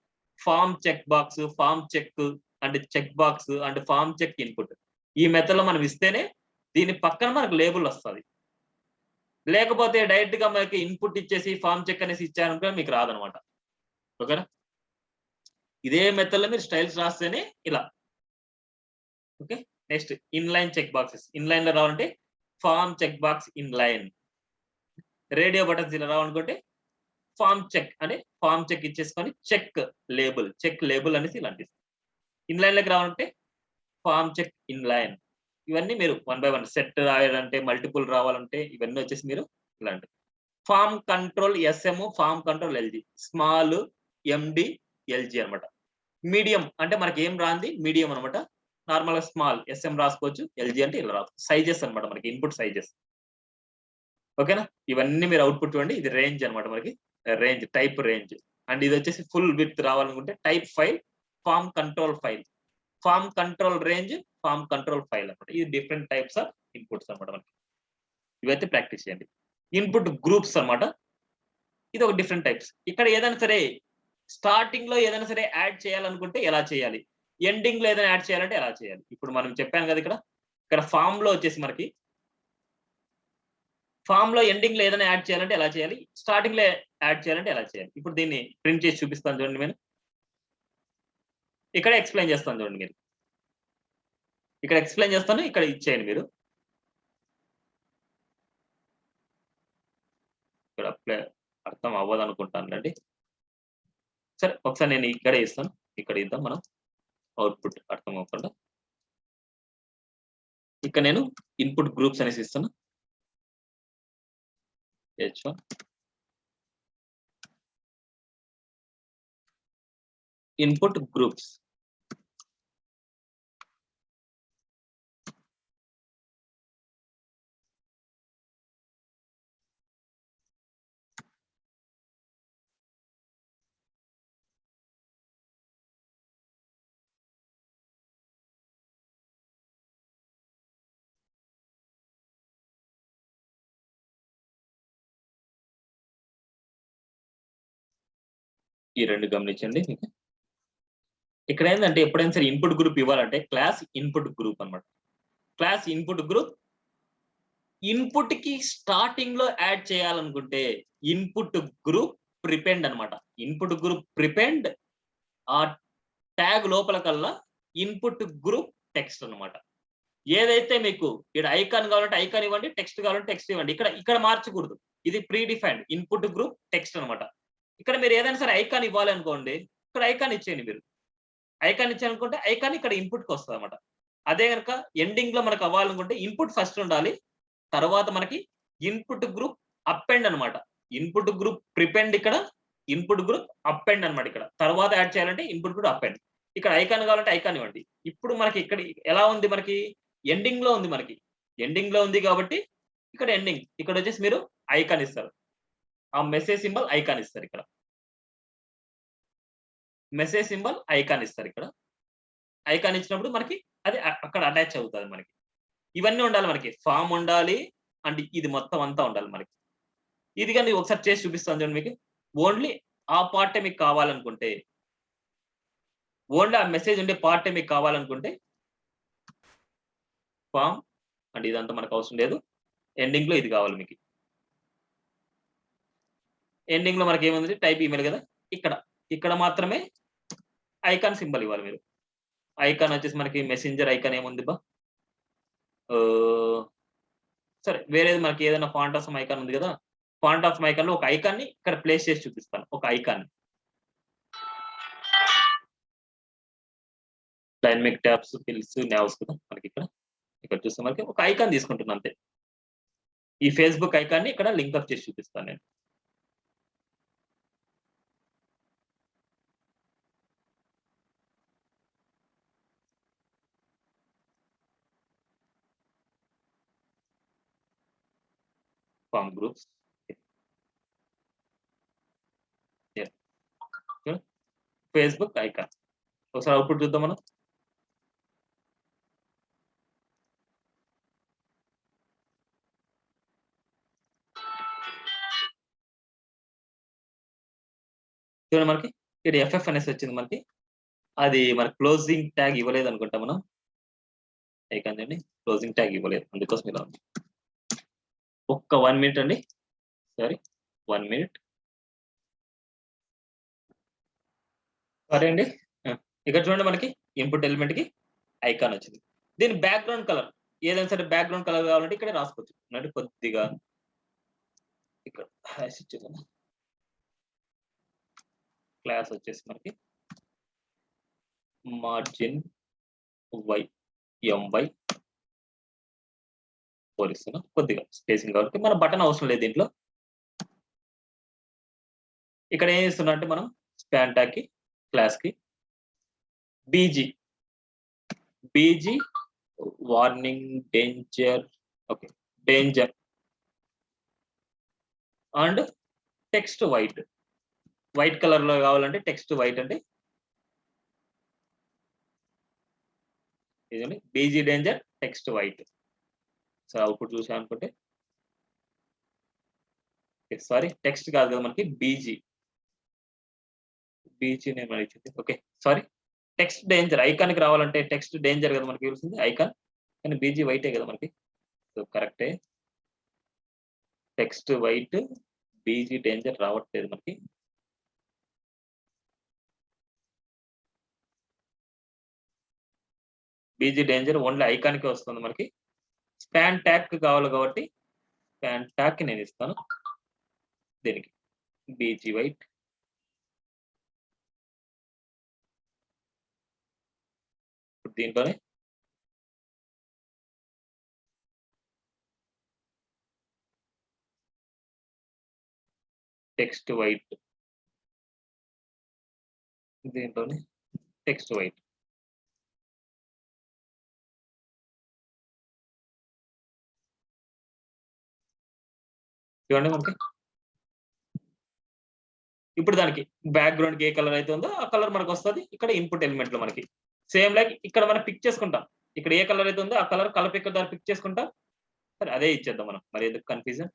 Form check box, form check and check box and form check input ఈ మెథడ్ లో మనం ఇస్తేనే దీని పక్కన మనకు లేబుల్ వస్తుంది. లేకపోతే డైరెక్ట్ గా మనకి ఇన్పుట్ ఇచ్చేసి ఫామ్ చెక్ అనేసి ఇచ్చారంటే మీకు రాదనమాట. ఓకేనా, ఇదే మెథడ్ లో మీరు స్టైల్స్ రాస్తేనే ఇలా. Okay, next inline check boxes. Inline లో రావాలంటే form check box inline. Radio buttons ఇలా రావాలనుకుంటే ఫామ్ చెక్ అంటే ఫామ్ చెక్ ఇచ్చేసుకొని చెక్ లేబుల్ అనేసి ఇలాంటి. ఇన్లైన్ లోకి రావాలంటే ఫామ్ చెక్ ఇన్లైన్. ఇవన్నీ మీరు 1 by 1 సెట్ రాయాలంటే, మల్టిపుల్ రావాలంటే ఇవన్నీ వచ్చేసి మీరు ఇలాంటి. Form control SM, form control LG, small MD LG అనమాట. మీడియం అంటే మనకి ఏం రాంది మీడియం అనమాట. నార్మల్ గా స్మాల్ SM రాసుకోవచ్చు, LG అంటే ఇలా రాసుకోవచ్చు. సైజెస్ అనమాట మనకి, ఇన్పుట్ సైజెస్. ఓకేనా, ఇవన్నీ మీరు అవుట్పుట్ చూడండి. ఇది రేంజ్ అనమాట మనకి, రేంజ్ టైప్ రేంజ్. అండ్ ఇది వచ్చేసి ఫుల్ విత్ రావాలనుకుంటే type file, form control file, form control range, form control file అనమాట. ఇది డిఫరెంట్ టైప్స్ ఆఫ్ ఇన్పుట్స్ అనమాట మనకి. ఇవైతే ప్రాక్టీస్ చేయండి. ఇన్పుట్ గ్రూప్స్ అనమాట, ఇది ఒక డిఫరెంట్ టైప్స్. ఇక్కడ ఏదైనా సరే స్టార్టింగ్ లో ఏదైనా సరే యాడ్ చేయాలనుకుంటే ఎలా చేయాలి, ఎండింగ్ లో ఏదైనా యాడ్ చేయాలంటే ఎలా చేయాలి. ఇప్పుడు మనం చెప్పాను కదా, ఇక్కడ ఫామ్ లో వచ్చేసి మనకి ఫామ్ లో ఎండింగ్ లో ఏదైనా యాడ్ చేయాలంటే ఎలా చేయాలి, స్టార్టింగ్ లో యాడ్ చేయాలంటే ఎలా చేయాలి. ఇప్పుడు దీన్ని ప్రింట్ చేసి చూపిస్తాను చూడండి. నేను ఇక్కడ ఎక్స్ప్లెయిన్ చేస్తాను చూడండి. మీరు ఇక్కడ ఎక్స్ప్లెయిన్ చేస్తాను, ఇక్కడ ఇచ్చేయండి మీరు. ఇక్కడ అర్థం అవ్వదు అనుకుంటాను అండి. సరే ఒకసారి నేను ఇక్కడే ఇస్తాను. ఇక్కడ ఇద్దాం మనం అవుట్‌పుట్ అర్థం అవ్వకుండా. ఇక్కడ నేను ఇన్‌పుట్ గ్రూప్స్ అనేసి ఇస్తున్నా. H1 input groups. ఈ 2 గమనించండి. ఇక్కడ ఏందంటే ఎప్పుడైనా సరే ఇన్‌పుట్ గ్రూప్ ఇవ్వాలంటే క్లాస్ ఇన్‌పుట్ గ్రూప్ అన్నమాట. క్లాస్ ఇన్‌పుట్ గ్రూప్ ఇన్‌పుట్‌కి స్టార్టింగ్‌లో యాడ్ చేయాలనుకుంటే ఇన్‌పుట్ గ్రూప్ ప్రిపెండ్ అన్నమాట. ఇన్‌పుట్ గ్రూప్ ప్రిపెండ్ ఆ ట్యాగ్ లోపల కల్లా ఇన్‌పుట్ గ్రూప్ టెక్స్ట్ అన్నమాట. ఏదైతే మీకు ఇక్కడ ఐకాన్ కావాలంటే ఐకాన్ ఇవ్వండి, టెక్స్ట్ కావాలంటే టెక్స్ట్ ఇవ్వండి. ఇక్కడ మార్చకూడదు. ఇది pre defined input group text అన్నమాట. ఇక్కడ మీరు ఏదైనా సరే ఐకాన్ ఇవ్వాలి అనుకోండి, ఇక్కడ ఐకాన్ ఇచ్చేయండి మీరు. ఐకాన్ ఇచ్చారనుకుంటే ఐకాన్ ఇక్కడ ఇన్‌పుట్‌కి వస్తదన్నమాట. అదే గనుక ఎండింగ్‌లో మనకు అవ్వాలనుకుంటే ఇన్‌పుట్ ఫస్ట్ ఉండాలి. తర్వాత మనకి ఇన్‌పుట్ గ్రూప్ అపెండ్ అన్నమాట. ఇన్‌పుట్ గ్రూప్ ప్రిపెండ్ ఇక్కడ, ఇన్‌పుట్ గ్రూప్ అపెండ్ అన్నమాట ఇక్కడ. తర్వాత యాడ్ చేయాలంటే ఇన్‌పుట్ గ్రూప్ అపెండ్. ఇక్కడ ఐకాన్ కావాలంటే ఐకాన్ ఇవ్వండి. ఇప్పుడు మనకి ఇక్కడ ఎలా ఉంది మనకి ఎండింగ్‌లో ఉంది మనకి. ఎండింగ్‌లో ఉంది కాబట్టి ఇక్కడ ఎండింగ్. ఇక్కడొచ్చేసి మీరు ఐకాన్ ఇస్తారు. ఆ మెసేజ్ సింబల్ ఐకాన్ ఇస్తారు ఇక్కడ. మెసేజ్ సింబల్ ఐకాన్ ఇస్తారు ఇక్కడ. ఐకాన్ ఇచ్చినప్పుడు మనకి అది అక్కడ అటాచ్ అవుతది మనకి. ఇవన్నీ ఉండాలి మనకి. ఫార్మ్ ఉండాలి. అండ్ ఇది మొత్తం అంతా ఉండాలి మనకి. ఇది గాని ఒకసారి చేసి చూపిస్తాను చూడండి మీకు. ఓన్లీ ఆ పార్టే మీకు కావాలనుకుంటే, ఓన్లీ ఆ మెసేజ్ ఉండే పార్టే మీకు కావాలనుకుంటే ఫార్మ్ అండ్ ఇదంతా మనకు అవసరం లేదు. ఎండింగ్‌లో ఇది కావాలి మీకు. ఎండింగ్‌లో మనకేముంది టైప్ ఈమెయిల్ కదా! ఇక్కడ మాత్రమే ఐకాన్ సింబల్ ఇవ్వాలి మీరు. ఐకాన్ వచ్చేసి మనకి మెసెంజర్ ఐకాన్ ఏముందిబ్బా? ఆహ్, సరే వేరేది మనకి ఏదైనా ఫాంట్ ఆఫ్ సమ్ ఐకాన్ ఉంది కదా! ఫాంట్ ఆఫ్ సమ్ ఐకాన్‌లో ఒక ఐకాన్‌ని ఇక్కడ ప్లేస్ చేసి చూపిస్తాను. ఒక icon. Dynamic tabs, pills, navs కదా! మనకిక్కడ. ఇక్కడ చూస్తే మనకి ఒక ఐకాన్ తీసుకుంటున్నా అంతే. ఈ ఫేస్‌బుక్ ఐకాన్‌ని ఇక్కడ లింక్ అప్ చేసి చూపిస్తాను నేను. Form groups. Yeah! Facebook icon. ఒకసారి అవుట్‌పుట్ చూద్దాం మనం. చూడండి మనకి ఇక్కడ ఎఫ్ఎఫ్ అనేసి వచ్చింది మనకి. అది మన క్లోజింగ్ ట్యాగ్ ఇవ్వలేదనుకుంటా మనం. ఐకాన్ చూడండి. క్లోజింగ్ ట్యాగ్ ఇవ్వలేదు. అందుకోసం ఇలా ఉంది. ఒక్క 1 మినిట్ అండి. Sorry 1 minute. సరే అండి. ఆ! ఇక్కడ చూడండి మనకి ఇన్‌పుట్ ఎలిమెంట్‌కి ఐకాన్ వచ్చింది. దీని బ్యాక్‌గ్రౌండ్ కలర్ ఏదైనా సరే బ్యాక్‌గ్రౌండ్ కలర్ కావాలంటే ఇక్కడే రాసుకోవచ్చు. అంటే కొద్దిగా ఇక్కడ హాష్ ఇచ్చేద్దాం. క్లాస్ వచ్చేసి మనకి మార్జిన్ వై ఎంవై 4 ఇస్తున్నా. కొద్దిగా స్పేసింగ్ కాబట్టి మన బటన్ అవసరం లేదు దీంట్లో. ఇక్కడ ఏం చేస్తున్నా అంటే మనం స్పాన్ ట్యాగ్‌కి క్లాస్‌కి BG warning danger okay. Danger and text white. White కలర్‌లో కావాలంటే టెక్స్ట్ వైట్ అండి. ఇదండి BG danger text white. So output చూసామనుకుంటే సారీ టెక్స్ట్ కాదు కదా మనకి బీజీ. బీజీ నేమ్ ఇచ్చింది. ఓకే. సారీ టెక్స్ట్ డేంజర్ ఐకాన్‌కి రావాలంటే టెక్స్ట్ డేంజర్ కదా మనకి ఇవ్వాల్సింది ఐకాన్. కానీ బీజీ వైటే కదా మనకి. సో కరెక్టే. టెక్స్ట్ వైట్ బీజీ డేంజర్ రావట్లేదు మనకి. బీజీ డేంజర్ ఓన్లీ ఐకాన్‌కే వస్తుంది మనకి. స్పాన్ ట్యాగ్‌కి కావాలి కాబట్టి స్పాన్ ట్యాగ్‌కి నేను ఇస్తాను. దీనికి బీజీ వైట్ ఇప్పుడు దీంట్లోనే టెక్స్ట్ వైట్, దీంట్లోనే టెక్స్ట్ వైట్. చూడండి మనకి ఇప్పుడు దానికి బ్యాక్‌గ్రౌండ్‌కి ఏ కలర్ అయితే ఉందో ఆ కలర్ మనకొస్తది. ఇక్కడ ఇన్‌పుట్ ఎలిమెంట్‌లో మనకి. సేమ్ లైక్ ఇక్కడ మనం పిక్ చేసుకుంటాం. ఇక్కడ ఏ కలర్ అయితే ఉందో ఆ కలర్ కలర్ పిక్కర్ ద్వారా పిక్ చేసుకుంటాం. సరే అదే ఇచ్చేద్దాం మనం. మరి ఎందుకు కన్‌ఫ్యూజన్?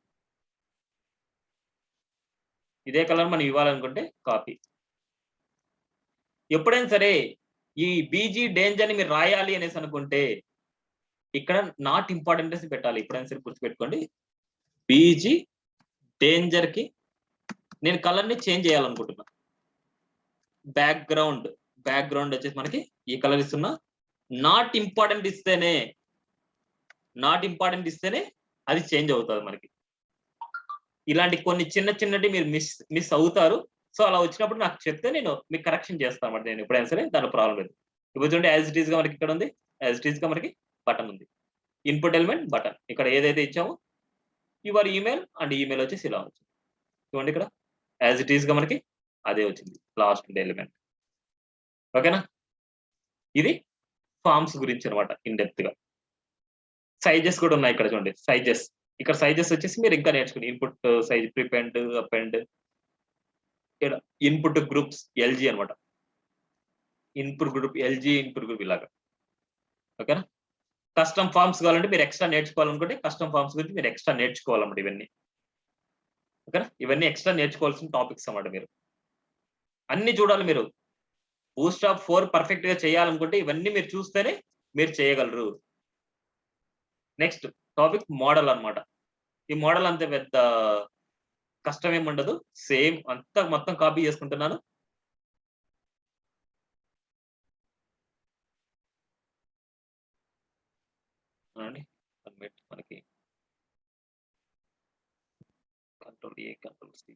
ఇదే కలర్ మనం ఇవ్వాలనుకుంటే కాపీ. ఎప్పుడైనా సరే ఈ బీజీ డేంజర్ అని మీరు రాయాలి అనేసి అనుకుంటే ఇక్కడ నాట్ ఇంపార్టెంట్ అనేసి పెట్టాలి. ఎప్పుడైనా సరే గుర్తుపెట్టుకోండి. బీజీ డేంజర్‌కి నేను కలర్‌ని చేంజ్ చేయాలనుకుంటున్నా. బ్యాక్‌గ్రౌండ్ వచ్చేసి మనకి ఈ కలర్ ఇస్తున్నా. నాట్ ఇంపార్టెంట్ ఇస్తేనే అది చేంజ్ అవుతది మనకి. ఇలాంటి కొన్ని చిన్నటి మీరు మిస్ అవుతారు. సో, అలా వచ్చినప్పుడు నాకు చెప్తే నేను మీకు కరెక్షన్ చేస్తాను అన్నమాట. నేను ఎప్పుడైనా సరే దాంట్లో ప్రాబ్లమ్ లేదు. ఇప్పుడు చూడండి యాస్ ఇట్ ఈస్‌గా మనకి ఇక్కడ ఉంది. యాస్ ఇట్ ఈస్‌గా మనకి బటన్ ఉంది. Input element button. ఇక్కడ ఏదైతే ఇచ్చామో యువర్ ఈమెయిల్ అండ్ ఈమెయిల్ వచ్చేసి ఇలా వచ్చింది. చూడండి ఇక్కడ యాస్ ఇట్ ఈస్‌గా మనకి అదే వచ్చింది. Last element. ఓకేనా? ఇది ఫార్మ్స్ గురించి అన్నమాట ఇన్ డెప్త్‌గా. సైజెస్ కూడా ఉన్నాయి ఇక్కడ చూడండి. ఇక్కడ సైజెస్ వచ్చేసి మీరు ఇంకా నేర్చుకోండి. ఇన్‌పుట్ సైజ్ ప్రిపెండ్, అపెండ్ ఇక్కడ ఇన్‌పుట్ గ్రూప్స్ ఎల్‌జీ అన్నమాట. Input group LG, input group ఇలాగా. ఓకేనా? కస్టమ్ ఫార్మ్స్ కావాలంటే మీరు ఎక్స్‌ట్రా నేర్చుకోవాలనుకుంటే కస్టమ్ ఫార్మ్స్ గురించి మీరు ఎక్స్‌ట్రా నేర్చుకోవాలన్నమాట ఇవన్నీ. ఓకేనా? ఇవన్నీ ఎక్స్‌ట్రా నేర్చుకోవాల్సిన టాపిక్స్ అన్నమాట మీరు. అన్ని చూడాలి మీరు. బూట్‌స్ట్రాప్ 4 పర్ఫెక్ట్‌గా చేయాలనుకుంటే ఇవన్నీ మీరు చూస్తేనే మీరు చేయగలరు. నెక్స్ట్ టాపిక్ మోడల్ అన్నమాట. ఈ మోడల్ అంత పెద్ద కష్టమేమి ఉండదు. సేమ్ అంతా మొత్తం కాపీ చేసుకుంటున్నాను. చూడండి. మనకి control A, control C.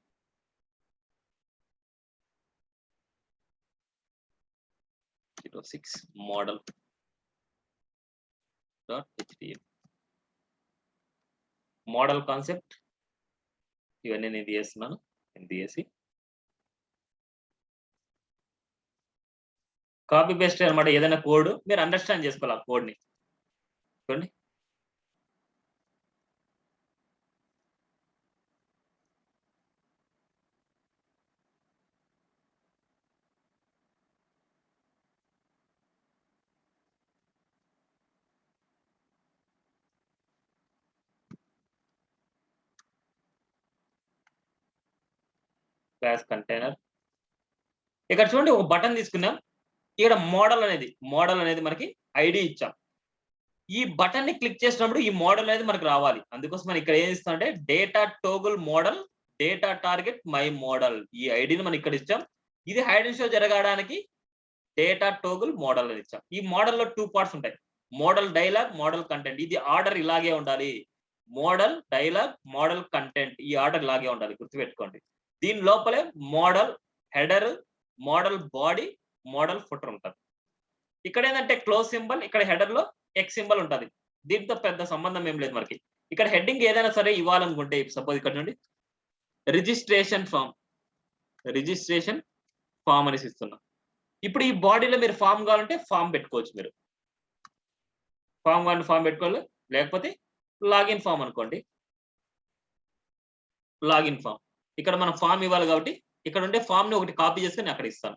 Zero 6 model dot HTML. Model concept ఇవన్నీ నేను తీసేస్తున్నాను. నేను తీసేసి కాపీ పేస్ట్ అన్నమాట. ఏదైనా కోడ్ మీరు అండర్‌స్టాండ్ చేసుకోవాలి ఆ కోడ్‌ని. చూడండి. Class container. ఇక్కడ చూడండి ఒక బటన్ తీసుకున్నాం. ఇక్కడ మోడల్ అనేది మనకి ఐడీ ఇచ్చాం. ఈ బటన్‌ని క్లిక్ చేసినప్పుడు ఈ మోడల్ అనేది మనకు రావాలి. అందుకోసం మనం ఇక్కడ ఏం ఇస్తాం అంటే data toggle model, data target my model. ఈ ఐడీని మనం ఇక్కడ ఇచ్చాం. ఇది హైడ్ అండ్ షో జరగడానికి డేటా టోగుల్ మోడల్ అని ఇచ్చాం. ఈ మోడల్‌లో 2 పార్ట్స్ ఉంటాయి. Model dialogue, model content. ఇది ఆర్డర్ ఇలాగే ఉండాలి. మోడల్ డైలాగ్, మోడల్ కంటెంట్ ఈ ఆర్డర్ ఇలాగే ఉండాలి. గుర్తుపెట్టుకోండి. దీని లోపలే model header, model body, model footer ఉంటది. ఇక్కడ ఏంటంటే క్లోజ్ సింబల్, ఇక్కడ హెడర్ లో ఎక్స్ సింబల్ ఉంటది. దీంతో పెద్ద సంబంధం ఏం లేదు మనకి. ఇక్కడ హెడ్డింగ్ ఏదైనా సరే ఇవ్వాలనుకుంటే సపోజ్ ఇక్కడ నుండి రిజిస్ట్రేషన్ ఫామ్ అనేసి ఇస్తున్నా. ఇప్పుడు ఈ బాడీలో మీరు ఫామ్ కావాలంటే ఫామ్ పెట్టుకోవచ్చు మీరు. ఫామ్ కావాలంటే ఫామ్ పెట్టుకోవాలి. లేకపోతే లాగిన్ ఫామ్ అనుకోండి. Login form. ఇక్కడ మనం ఫామ్ ఇవ్వాలి కాబట్టి ఇక్కడ ఉండే ఫామ్ ని ఒకటి కాపీ చేసుకొని అక్కడ ఇస్తాను.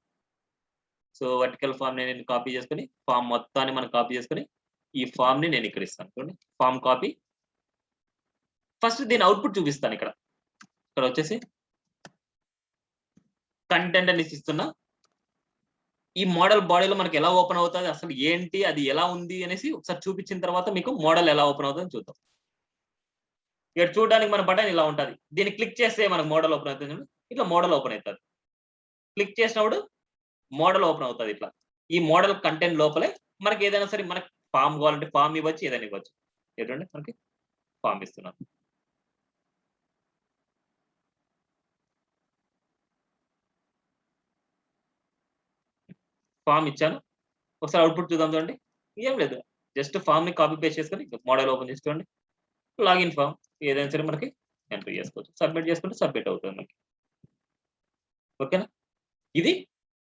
సో వర్టికల్ ఫామ్ ని నేను కాపీ చేసుకొని ఫామ్ మొత్తాన్ని మనం కాపీ చేసుకొని ఈ ఫామ్ ని నేను ఇక్కడ ఇస్తాను. చూడండి ఫామ్ కాపీ. ఫస్ట్ దీని అవుట్‌పుట్ చూపిస్తాను ఇక్కడ. ఇక్కడ వచ్చేసి కంటెంట్ అనేసి ఇస్తున్నా. ఈ మోడల్ బాడీలో మనకి ఎలా ఓపెన్ అవుతది, అసలు ఏంటి, అది ఎలా ఉంది అనేసి ఒకసారి చూపించిన తర్వాత మీకు మోడల్ ఎలా ఓపెన్ అవుతుందని చూద్దాం. ఇక్కడ చూడడానికి మన బటన్ ఇలా ఉంటది. దీన్ని క్లిక్ చేస్తే మనకు మోడల్ ఓపెన్ అవుతుంది చూడండి. ఇట్లా మోడల్ ఓపెన్ అవుతది. క్లిక్ చేసినప్పుడు మోడల్ ఓపెన్ అవుతది ఇట్లా. ఈ మోడల్ కంటెంట్ లోపలే మనకి ఏదైనా సరే మనకి ఫామ్ కావాలంటే ఫామ్ ఇవ్వచ్చు, ఏదైనా ఇవ్వచ్చు. చూడండి మనకి ఫామ్ ఇస్తున్నాను. ఫామ్ ఇచ్చాను. ఒకసారి అవుట్‌పుట్ చూద్దాం చూడండి. ఏం లేదు. జస్ట్ ఫామ్‌ని కాపీ పేస్ట్ చేసుకొని మోడల్ ఓపెన్ చేసుకోండి. లాగిన్ ఫామ్ ఏదైనా సరే మనకి ఎంటర్ చేసుకోవచ్చు. సబ్మిట్ చేసుకుంటే సబ్మిట్ అవుతుంది మనకి. ఓకేనా? ఇది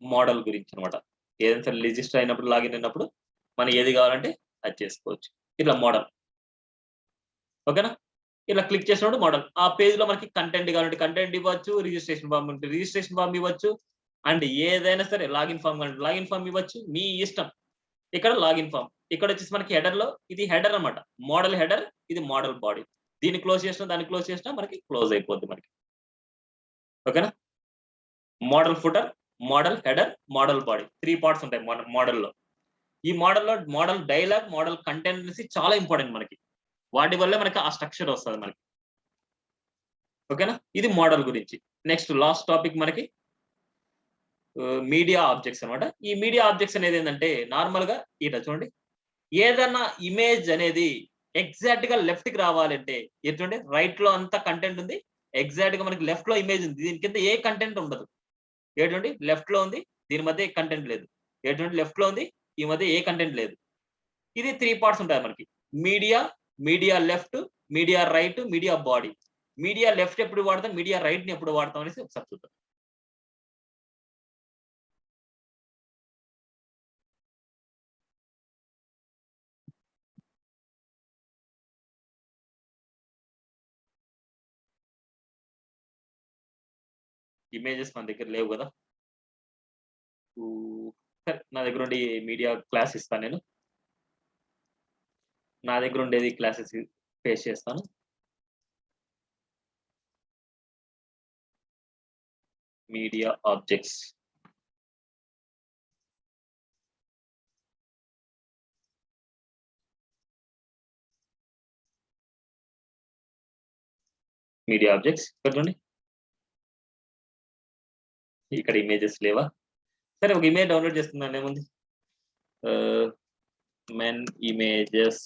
మోడల్ గురించి అన్నమాట. ఏదైనా సరే రిజిస్టర్ అయినప్పుడు, లాగిన్ అయినప్పుడు మనం ఏది కావాలంటే అది చేసుకోవచ్చు. ఇట్లా మోడల్. ఓకేనా? ఇలా క్లిక్ చేసినప్పుడు మోడల్. ఆ పేజ్‌లో మనకి కంటెంట్ కావాలంటే కంటెంట్ ఇవ్వచ్చు. రిజిస్ట్రేషన్ ఫార్మ్ ఉంటే రిజిస్ట్రేషన్ ఫార్మ్ ఇవ్వచ్చు. అండ్ ఏదైనా సరే లాగిన్ ఫార్మ్ కావాలంటే లాగిన్ ఫార్మ్ ఇవ్వచ్చు. మీ ఇష్టం. ఇక్కడ లాగిన్ ఫార్మ్. ఇక్కడొచ్చేసి మనకి హెడర్‌లో ఇది హెడర్ అన్నమాట. మోడల్ హెడర్, ఇది మోడల్ బాడీ. దీన్ని క్లోజ్ చేసినా, దాన్ని క్లోజ్ చేసినా మనకి క్లోజ్ అయిపోద్ది మనకి. ఓకేనా? Model footer, model header, model body 3 parts ఉంటాయి మోడల్‌లో. ఈ మోడల్‌లో మోడల్ డైలాగ్, మోడల్ కంటెంట్ అనేసి చాలా ఇంపార్టెంట్ మనకి. వాటి వల్లే మనకి ఆ స్ట్రక్చర్ వస్తది మనకి. ఓకేనా? ఇది మోడల్ గురించి. నెక్స్ట్ లాస్ట్ టాపిక్ మనకి మీడియా ఆబ్జెక్ట్స్ అన్నమాట. ఈ మీడియా ఆబ్జెక్ట్స్ అనేది ఏందంటే నార్మల్‌గా ఇట చూడండి. ఏదన్నా ఇమేజ్ అనేది ఎగ్జాక్ట్‌గా లెఫ్ట్‌కి రావాలంటే చూడండి రైట్‌లో అంతా కంటెంట్ ఉంది. ఎగ్జాక్ట్‌గా మనకి లెఫ్ట్‌లో ఇమేజ్ ఉంది. దీని కింద ఏ కంటెంట్ ఉండదు. ఏంటండి లెఫ్ట్‌లో ఉంది. దీని మధ్య ఏ కంటెంట్ లేదు. ఏంటంటే లెఫ్ట్‌లో ఉంది. ఈ మధ్య ఏ కంటెంట్ లేదు. ఇది 3 పార్ట్స్ ఉంటాయి మనకి. Media, media left, media right, media body. Media left ఎప్పుడు వాడతాం, మీడియా రైట్‌ని ఎప్పుడు వాడతాం అనేసి ఒకసారి చూద్దాం. ఇమేజెస్ మన దగ్గర లేవు గదా! సరే నా దగ్గర నుండి మీడియా క్లాస్ ఇస్తాను నేను. నా దగ్గర ఉండేది క్లాసెస్ పేస్ట్ చేస్తాను. Media objects. మీడియా ఆబ్జెక్ట్స్ ఇక్కడ చూడండి. ఇక్కడ ఇమేజెస్ లేవా? సరే ఒక ఇమేజ్ డౌన్‌లోడ్ చేసుకుందాం ఏముంది. ఆహ్, men images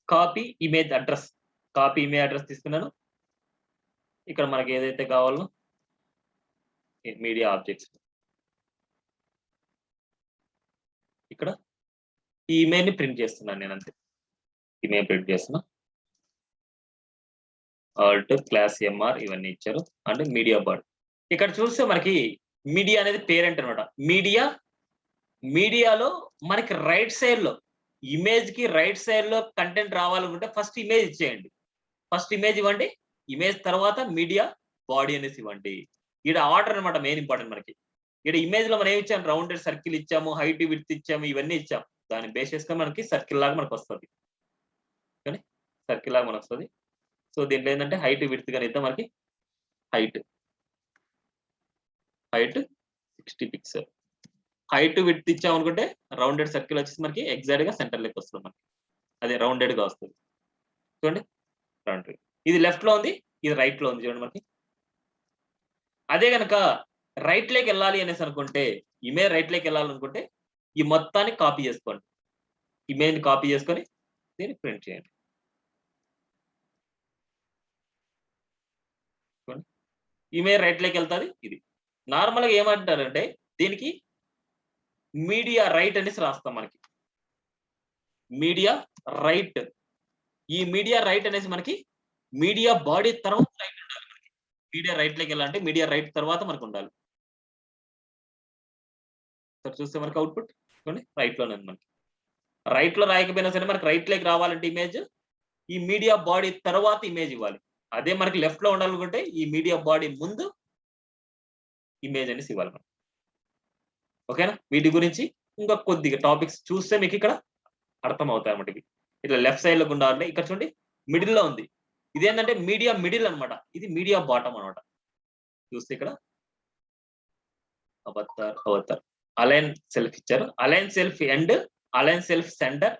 copy image address. Copy image address తీసుకున్నాను. ఇక్కడ మనకి ఏదైతే కావాలో మీడియా ఆబ్జెక్ట్స్. ఇక్కడ ఈ ఇమేజ్‌ని ప్రింట్ చేస్తున్నాను నేనంతే. ఇమేజ్ ప్రింట్ చేస్తున్నా. ఆల్ట్, క్లాస్ ఎంఆర్ ఇవన్నీ ఇచ్చారు. And media body. ఇక్కడ చూస్తే మనకి మీడియా అనేది పేరెంట్ అన్నమాట. మీడియాలో మనకి రైట్ సైడ్‌లో ఇమేజ్‌కి రైట్ సైడ్‌లో కంటెంట్ రావాలనుకుంటే ఫస్ట్ ఇమేజ్ ఇచ్చేయండి. ఫస్ట్ ఇమేజ్ ఇవ్వండి. ఇమేజ్ తర్వాత మీడియా బాడీ అనేసి ఇవ్వండి. ఈడ ఆర్డర్ అన్నమాట మెయిన్ ఇంపార్టెంట్ మనకి. ఈడ ఇమేజ్‌లో మనం ఏమి ఇచ్చాము రౌండెడ్ సర్కిల్ ఇచ్చాము, హైట్ విడ్త్ ఇచ్చాము, ఇవన్నీ ఇచ్చాము. దాన్ని బేస్ చేసుకొని మనకి సర్కిల్ లాగా మనకొస్తది. ఓకేనా? సర్కిల్ లాగా మనకొస్తది. సో దీంట్లో ఏందంటే హైట్ విడ్త్ గాని ఇద్దాం మనకి. Height, height 60 pixel. Height width ఇచ్చామనుకుంటే రౌండెడ్ సర్కిల్ వచ్చేసి మనకి ఎగ్జాక్ట్‌గా సెంటర్ లెక్క వస్తది మనకి. అదే రౌండెడ్‌గా వస్తది. చూడండి రౌండెడ్. ఇది లెఫ్ట్‌లో ఉంది. ఇది రైట్‌లో ఉంది చూడండి మనకి. అదే గనక రైట్ లేకెళ్ళాలి అనేసి అనుకుంటే, ఇమేజ్ రైట్ లేకెళ్ళాలనుకుంటే, ఈ మొత్తాన్ని కాపీ చేసుకోండి. ఇమేజ్‌ని కాపీ చేసుకొని దీన్ని ప్రింట్ చేయండి. చూడండి. ఇమేజ్ రైట్ లేకెళ్తది ఇది. నార్మల్‌గా ఏమంటారంటే దీనికి మీడియా రైట్ అనేసి రాస్తాం మనకి. Media right. ఈ మీడియా రైట్ అనేసి మనకి మీడియా బాడీ తర్వాత రైట్ ఉండాలి మనకి. మీడియా రైట్ లేకెళ్ళాలంటే మీడియా రైట్ తర్వాత మనకుండాలి. ఒకసారి చూస్తే మనకి అవుట్‌పుట్ చూడండి రైట్‌లోనే ఉంది మనకి. రైట్‌లో రాయకపోయినా సరే మనకి రైట్ లేకి రావాలంటే ఇమేజ్ ఈ మీడియా బాడీ తర్వాత ఇమేజ్ ఇవ్వాలి. అదే మనకి లెఫ్ట్‌లో ఉండాలనుకుంటే ఈ మీడియా బాడీ ముందు ఇమేజ్ అనేసి ఇవ్వాలి మనం. ఓకేనా? వీటి గురించి ఇంకా కొద్దిగా టాపిక్స్ చూస్తే మీకిక్కడ అర్థమవుతాయన్నమాట ఇవి. ఇట్లా లెఫ్ట్ సైడ్‌లో గుండా అంటే ఇక్కడ చూడండి మిడిల్‌లో ఉంది. ఇదేంటంటే మీడియా మిడిల్ అన్నమాట. ఇది మీడియా బాటమ్ అన్నమాట. చూస్తే ఇక్కడ అవతార్. అలైన్ సెల్ఫ్ ఇచ్చారు. Align self end, align self centre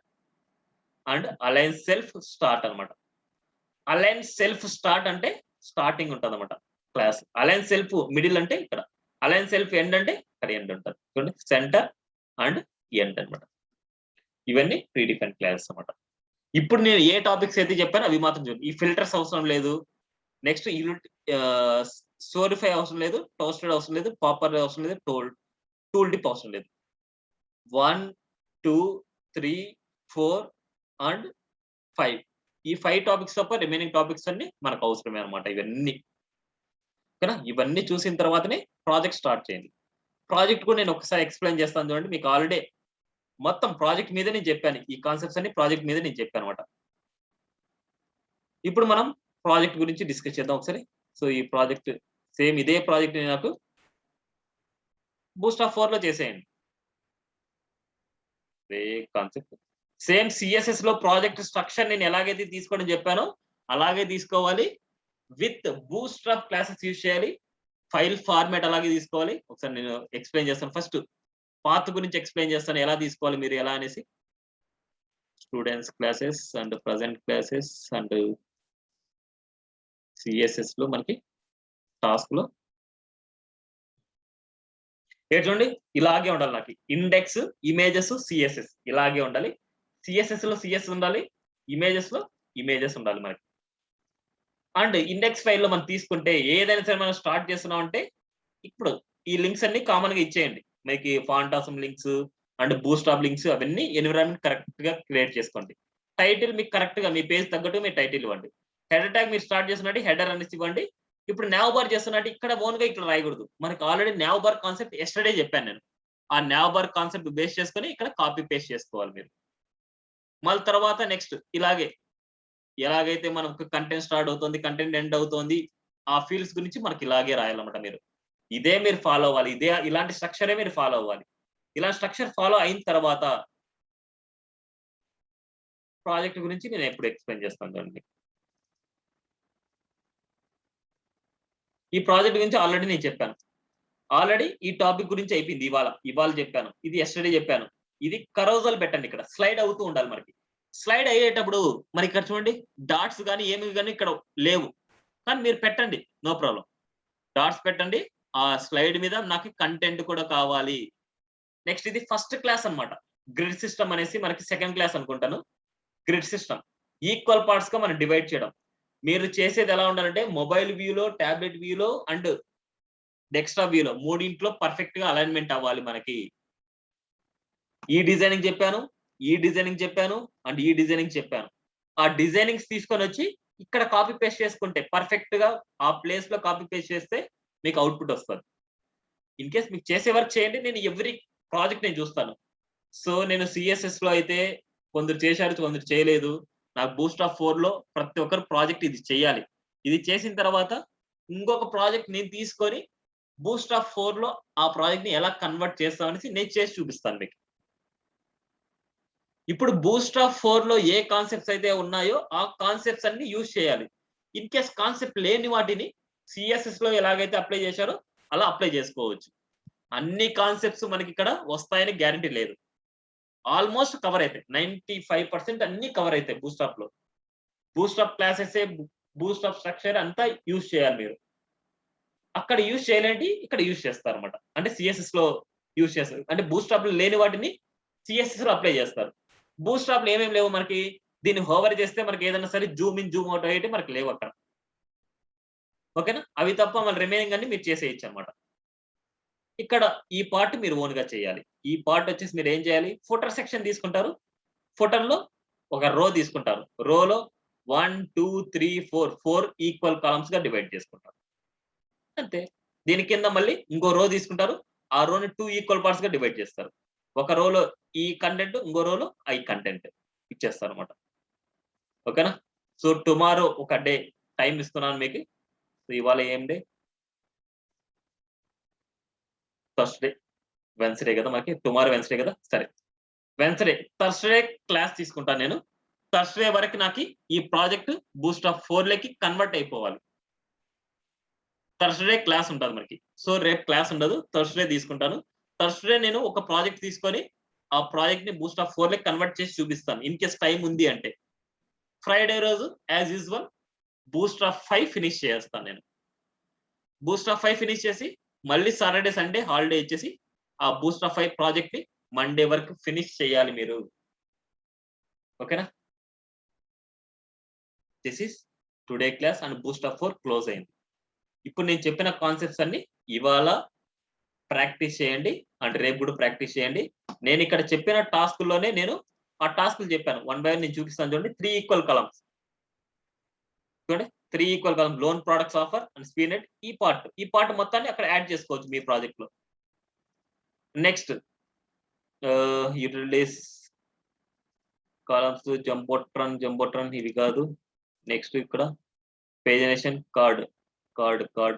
and align self start అన్నమాట. అలైన్ సెల్ఫ్ స్టార్ట్ అంటే స్టార్టింగ్ ఉంటదన్నమాట క్లాస్. అలైన్ సెల్ఫ్ మిడిల్ అంటే ఇక్కడ. అలైన్ సెల్ఫ్ ఎండ్ అంటే ఇక్కడ ఎండ్ ఉంటది. చూడండి సెంటర్ అండ్ ఎండ్ అన్నమాట. ఇవన్నీ ప్రీ డిఫైన్ క్లాసెస్ అన్నమాట. ఇప్పుడు నేను ఏ టాపిక్స్ అయితే చెప్పానో అవి మాత్రం చూడండి. ఈ ఫిల్టర్స్ అవసరం లేదు. నెక్స్ట్ సోరిఫై అవసరం లేదు, టోస్టెడ్ అవసరం లేదు, పాపర్ అవసరం లేదు, టూల్ టిప్ అవసరం లేదు. 1, 2, 3, 4 అండ్ 5 ఈ 5 టాపిక్స్ తప్ప రిమైనింగ్ టాపిక్స్ అన్ని మనకు అవసరమే అన్నమాట. ఇవన్నీ ఓకేనా. ఇవన్నీ చూసిన తర్వాతనే ప్రాజెక్ట్ స్టార్ట్ చేయండి. ప్రాజెక్ట్ కూడా నేను ఒకసారి ఎక్స్ప్లెయిన్ చేస్తాను చూడండి. మీకు ఆల్రెడీ మొత్తం ప్రాజెక్ట్ మీద నేను చెప్పాను. ఈ కాన్సెప్ట్స్ అన్ని ప్రాజెక్ట్ మీద నేను చెప్పాను అనమాట. ఇప్పుడు మనం ప్రాజెక్ట్ గురించి డిస్కస్ చేద్దాం ఒకసారి. సో ఈ ప్రాజెక్ట్ సేమ్ ఇదే ప్రాజెక్ట్ నాకు బూస్ట్ ఆఫ్ 4 లో చేసేయండి. కాన్సెప్ట్ సేమ్ సిఎస్ఎస్ లో ప్రాజెక్ట్ స్ట్రక్చర్ నేను ఎలాగైతే తీసుకోవడం చెప్పానో అలాగే తీసుకోవాలి. With Boost of classes use చేయాలి. ఫైల్ ఫార్మాట్ అలాగే తీసుకోవాలి. ఒకసారి నేను ఎక్స్ప్లెయిన్ చేస్తాను. ఫస్ట్ పాత్ గురించి ఎక్స్ప్లెయిన్ చేస్తాను, ఎలా తీసుకోవాలి మీరు ఎలా అనేసి. Students classes and present classes and CSS లో మనకి టాస్క్ లో చూడండి ఇలాగే ఉండాలి. నాకు ఇండెక్స్, ఇమేజెస్, సిఎస్ఎస్ ఇలాగే ఉండాలి. సిఎస్ఎస్ లో సిఎస్ ఉండాలి, ఇమేజెస్ లో ఇమేజెస్ ఉండాలి మనకి. అండ్ ఇండెక్స్ ఫైల్ లో మనం తీసుకుంటే ఏదైనా సరే మనం స్టార్ట్ చేస్తున్నాం అంటే ఇప్పుడు ఈ లింక్స్ అన్ని కామన్ గా ఇచ్చేయండి. మీకు phantasm links and Boost of links అవన్నీ ఎన్విరాన్మెంట్ కరెక్ట్ గా క్రియేట్ చేసుకోండి. టైటిల్ మీకు కరెక్ట్ గా మీ పేజ్ తగ్గట్టు మీ టైటిల్ ఇవ్వండి. హెడర్ ట్యాగ్ మీరు స్టార్ట్ చేస్తున్నట్టు హెడర్ అనేసి ఇవ్వండి. ఇప్పుడు నావ్ బార్ చేస్తున్నట్టు ఇక్కడ ఓన్ గా ఇక్కడ రాయకూడదు. మనకి already now bar concept yesterday చెప్పాను నేను. ఆ నావ్ బార్ కాన్సెప్ట్ బేస్ చేసుకొని ఇక్కడ కాపీ పేస్ట్ చేసుకోవాలి మీరు. మళ్ళీ తర్వాత నెక్స్ట్ ఇలాగే ఎలాగైతే మనకు కంటెంట్ స్టార్ట్ అవుతుంది, కంటెంట్ ఎండ్ అవుతుంది, ఆ ఫీల్డ్స్ గురించి మనకి ఇలాగే రాయాలన్నమాట. మీరు ఇదే మీరు ఫాలో అవ్వాలి. ఇలాంటి స్ట్రక్చరే మీరు ఫాలో అవ్వాలి. ఇలా స్ట్రక్చర్ ఫాలో అయిన తర్వాత ప్రాజెక్ట్ గురించి నేను ఎప్పుడు ఎక్స్ప్లెయిన్ చేస్తాను చూడండి. ఈ ప్రాజెక్ట్ గురించి ఆల్రెడీ నేను చెప్పాను. ఆల్రెడీ ఈ టాపిక్ గురించి అయిపోయింది. ఇవాళ చెప్పాను. ఇది ఎస్టర్డే చెప్పాను. ఇది కరోజల్ పెట్టండి. ఇక్కడ స్లైడ్ అవుతూ ఉండాలి మనకి. స్లైడ్ అయ్యేటప్పుడు మరి ఇక్కడ చూడండి డాట్స్ కానీ ఏమి కానీ ఇక్కడ లేవు, కానీ మీరు పెట్టండి, నో ప్రాబ్లం. డాట్స్ పెట్టండి. ఆ స్లైడ్ మీద నాకు కంటెంట్ కూడా కావాలి. నెక్స్ట్ ఇది ఫస్ట్ క్లాస్ అన్నమాట. గ్రిడ్ సిస్టమ్ అనేసి మనకి సెకండ్ క్లాస్ అనుకుంటాను. గ్రిడ్ సిస్టమ్ ఈక్వల్ పార్ట్స్ గా మనం డివైడ్ చేయడం. మీరు చేసేది ఎలా ఉండాలంటే మొబైల్ వ్యూలో, టాబ్లెట్ వ్యూలో అండ్ డెస్క్టాప్ వ్యూలో మూడింట్లో పర్ఫెక్ట్ గా అలైన్మెంట్ అవ్వాలి మనకి. ఈ డిజైనింగ్ చెప్పాను, ఈ డిజైనింగ్ చెప్పాను అండ్ ఈ డిజైనింగ్ చెప్పాను. ఆ డిజైనింగ్స్ తీసుకొని వచ్చి ఇక్కడ కాపీ పేస్ట్ చేసుకుంటే పర్ఫెక్ట్ గా ఆ ప్లేస్ లో కాపీ పేస్ట్ చేస్తే మీకు అవుట్పుట్ వస్తుంది. ఇన్ కేస్ మీకు చేసే వర్క్ చేయండి. నేను ఎవ్రీ ప్రాజెక్ట్ నేను చూస్తాను. సో నేను సిఎస్ఎస్ లో అయితే కొందరు చేశారు, కొందరు చేయలేదు. నాకు బూస్ట్ ఆఫ్ 4 లో ప్రతి ఒక్కరు ప్రాజెక్ట్ ఇది చేయాలి. ఇది చేసిన తర్వాత ఇంకొక ప్రాజెక్ట్ నేను తీసుకొని బూస్ట్ ఆఫ్ 4 లో ఆ ప్రాజెక్ట్ ని ఎలా కన్వర్ట్ చేస్తామనేసి నేను చేసి చూపిస్తాను మీకు. ఇప్పుడు బూస్ట్ ఆఫ్ 4 లో ఏ కాన్సెప్ట్స్ అయితే ఉన్నాయో ఆ కాన్సెప్ట్స్ అన్ని యూజ్ చేయాలి. ఇన్ కేస్ కాన్సెప్ట్ లేని వాటిని సిఎస్ఎస్ లో ఎలాగైతే అప్లై చేశారో అలా అప్లై చేసుకోవచ్చు. అన్ని కాన్సెప్ట్స్ మనకి ఇక్కడ వస్తాయని గ్యారంటీ లేదు. ఆల్మోస్ట్ కవర్ అవుతాయి. 95% అన్ని కవర్ అవుతాయి బూస్ట్ ఆఫ్ లో. Boost of classes, Boost of structure అంతా యూజ్ చేయాలి మీరు. అక్కడ యూజ్ చేయలేంటి ఇక్కడ యూజ్ చేస్తారు అనమాట. అంటే సిఎస్ఎస్ లో యూజ్ చేస్తారు. అంటే బూస్ట్ ఆఫ్ లేని వాటిని సిఎస్ఎస్ లో అప్లై చేస్తారు. బూస్ట్ ఆఫ్ ఏమేమి లేవు మనకి. దీన్ని హోవర్ చేస్తే మనకి ఏదైనా సరే జూమ్ ఇన్, జూమ్ అవుట్ అయ్యేటి మనకి లేవు అక్కడ. ఓకేనా. అవి తప్ప మన రిమైనింగ్ అన్ని మీరు చేసేయచ్చు అనమాట. ఇక్కడ ఈ పార్ట్ మీరు ఓన్ గా చేయాలి. ఈ పార్ట్ వచ్చేసి మీరు ఏం చేయాలి, ఫుటర్ సెక్షన్ తీసుకుంటారు. ఫుటర్ లో ఒక రో తీసుకుంటారు. రోలో 1, 2, 3, 4 ఈక్వల్ కాలమ్స్ గా డివైడ్ చేసుకుంటారు. అంతే. దీని కింద మళ్ళీ ఇంకో రో తీసుకుంటారు. ఆ రోని 2 ఈక్వల్ పార్ట్స్ గా డివైడ్ చేస్తారు. ఒక రోలో ఈ కంటెంట్, ఇంకో రోలో ఐ కంటెంట్ ఇచ్చేస్తారు అనమాట. ఓకేనా. సో టుమారో ఒక డే టైం ఇస్తున్నాను మీకు. సో ఇవాళ ఏం డే, థర్స్డే, వెన్స్డే కదా మనకి. టుమారో వెన్స్డే కదా. సరే, వెన్స్డే థర్స్డే క్లాస్ తీసుకుంటాను నేను. థర్స్డే వరకు నాకు ఈ ప్రాజెక్ట్ బూస్ట్ ఆఫ్ 4 లకి కన్వర్ట్ అయిపోవాలి. థర్స్డే క్లాస్ ఉంటుంది మనకి. సో రేపు క్లాస్ ఉండదు, థర్స్డే తీసుకుంటాను. థర్స్డే నేను ఒక ప్రాజెక్ట్ తీసుకొని ఆ ప్రాజెక్ట్ ని బూస్ట్ ఆఫ్ 4 లకి కన్వర్ట్ చేసి చూపిస్తాను. ఇన్ కేస్ టైం ఉంది అంటే. ఫ్రైడే రోజు as usual Boost of 5 finish చేస్తాను నేను. బూస్ట్ ఆఫ్ 5 ఫినిష్ చేసి మళ్ళీ సాటర్డే సండే హాలిడే ఇచ్చేసి ఆ బూస్ట్ ఆఫ్ 5 ప్రాజెక్ట్ ని మండే వరకు ఫినిష్ చేయాలి మీరు. ఓకేనా? This is today class and boost up 4 close అయింది. ఇప్పుడు నేను చెప్పిన కాన్సెప్ట్స్ అన్ని ఇవాళ ప్రాక్టీస్ చేయండి అండ్ రేపు కూడా ప్రాక్టీస్ చేయండి. నేను ఇక్కడ చెప్పిన టాస్క్‌లోనే నేను ఆ టాస్క్‌లు చెప్పాను. 1 బై 1 నేను చూపిస్తాను చూడండి. 3 ఈక్వల్ కాలమ్స్. చూడండి 3 equal columns loan products offer and snippet ఈ పార్ట్ మొత్తాన్ని అక్కడ యాడ్ చేసుకోవచ్చు మీ ప్రాజెక్ట్‌లో. నెక్స్ట్ యూటిలిటీస్ కాలమ్స్ జంబోట్రాన్ ఇవి కాదు. నెక్స్ట్ ఇక్కడ పేజినేషన్ కార్డ్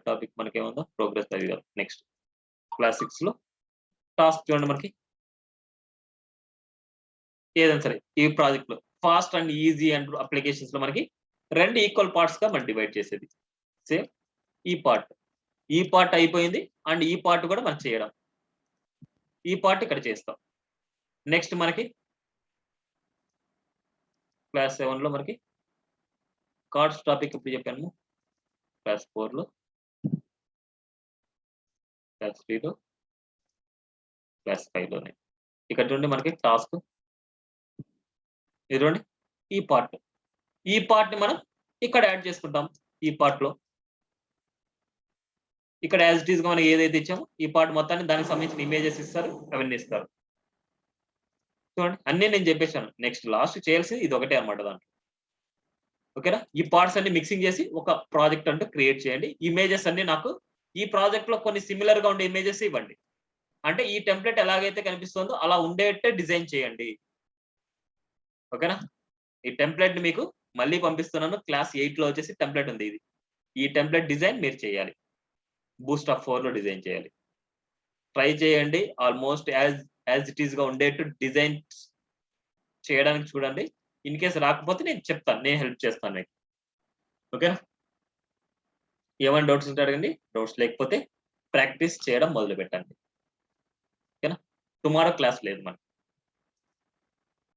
టాపిక్ మనకేముందో ప్రోగ్రెస్ అది కాదు. నెక్స్ట్ క్లాస్ 6లో టాస్క్ చూడండి మనకి ఏదైనా సరే ఈ ప్రాజెక్ట్ లో fast and easy and applications లో మనకి 2 ఈక్వల్ పార్ట్స్ గా మనం డివైడ్ చేసేది. సేమ్ ఈ పార్ట్ అయిపోయింది అండ్ ఈ పార్ట్ కూడా మనం చేయడం. ఈ పార్ట్ ఇక్కడ చేస్తాం. నెక్స్ట్ మనకి క్లాస్ 7 లో మనకి కార్డ్స్ టాపిక్ ఇప్పుడు చెప్పాను. క్లాస్ 4 లో, క్లాస్ 3 లో, క్లాస్ 5 లోనే. ఇక్కడ చూడండి మనకి టాస్క్ ఇది చూడండి ఈ పార్ట్ ని మనం ఇక్కడ యాడ్ చేసుకుంటాం. ఈ పార్ట్ లో ఇక్కడ యాజ్ ఇట్ ఈస్ గా మనం ఏదైతే ఇచ్చామో ఈ పార్ట్ మొత్తాన్ని దానికి సంబంధించిన ఇమేజెస్ ఇస్తారు, అవన్నీ ఇస్తారు. చూడండి అన్నీ నేను చెప్పేశాను. నెక్స్ట్ లాస్ట్ చేయాల్సింది ఇది ఒకటే అన్నమాట దాంట్లో. ఓకేనా? ఈ పార్ట్స్ అన్ని మిక్సింగ్ చేసి ఒక ప్రాజెక్ట్ అంటూ క్రియేట్ చేయండి. ఇమేజెస్ అన్ని నాకు ఈ ప్రాజెక్ట్ లో కొన్ని సిమిలర్ గా ఉండే ఇమేజెస్ ఇవ్వండి. అంటే ఈ టెంప్లెట్ ఎలాగైతే కనిపిస్తుందో అలా ఉండేట్టే డిజైన్ చేయండి. ఓకేనా? ఈ టెంప్లెట్ ని మీకు మళ్ళీ పంపిస్తున్నాను. క్లాస్ 8 లో వచ్చేసి టెంప్లెట్ ఉంది ఇది. ఈ టెంప్లెట్ డిజైన్ మీరు చేయాలి. బూస్టప్ 4 లో డిజైన్ చేయాలి. ట్రై చేయండి. ఆల్మోస్ట్ యాజ్ ఇట్ ఈస్ గా ఉండేట్టు డిజైన్ చేయడానికి చూడండి. ఇన్ కేస్ రాకపోతే నేను చెప్తాను, నేను హెల్ప్ చేస్తాను మీకు. ఓకేనా? ఏమైనా డౌట్స్ ఉంటే అడగండి. డౌట్స్ లేకపోతే ప్రాక్టీస్ చేయడం మొదలు పెట్టండి. ఓకేనా? టుమారో క్లాస్ లేదు మనకి.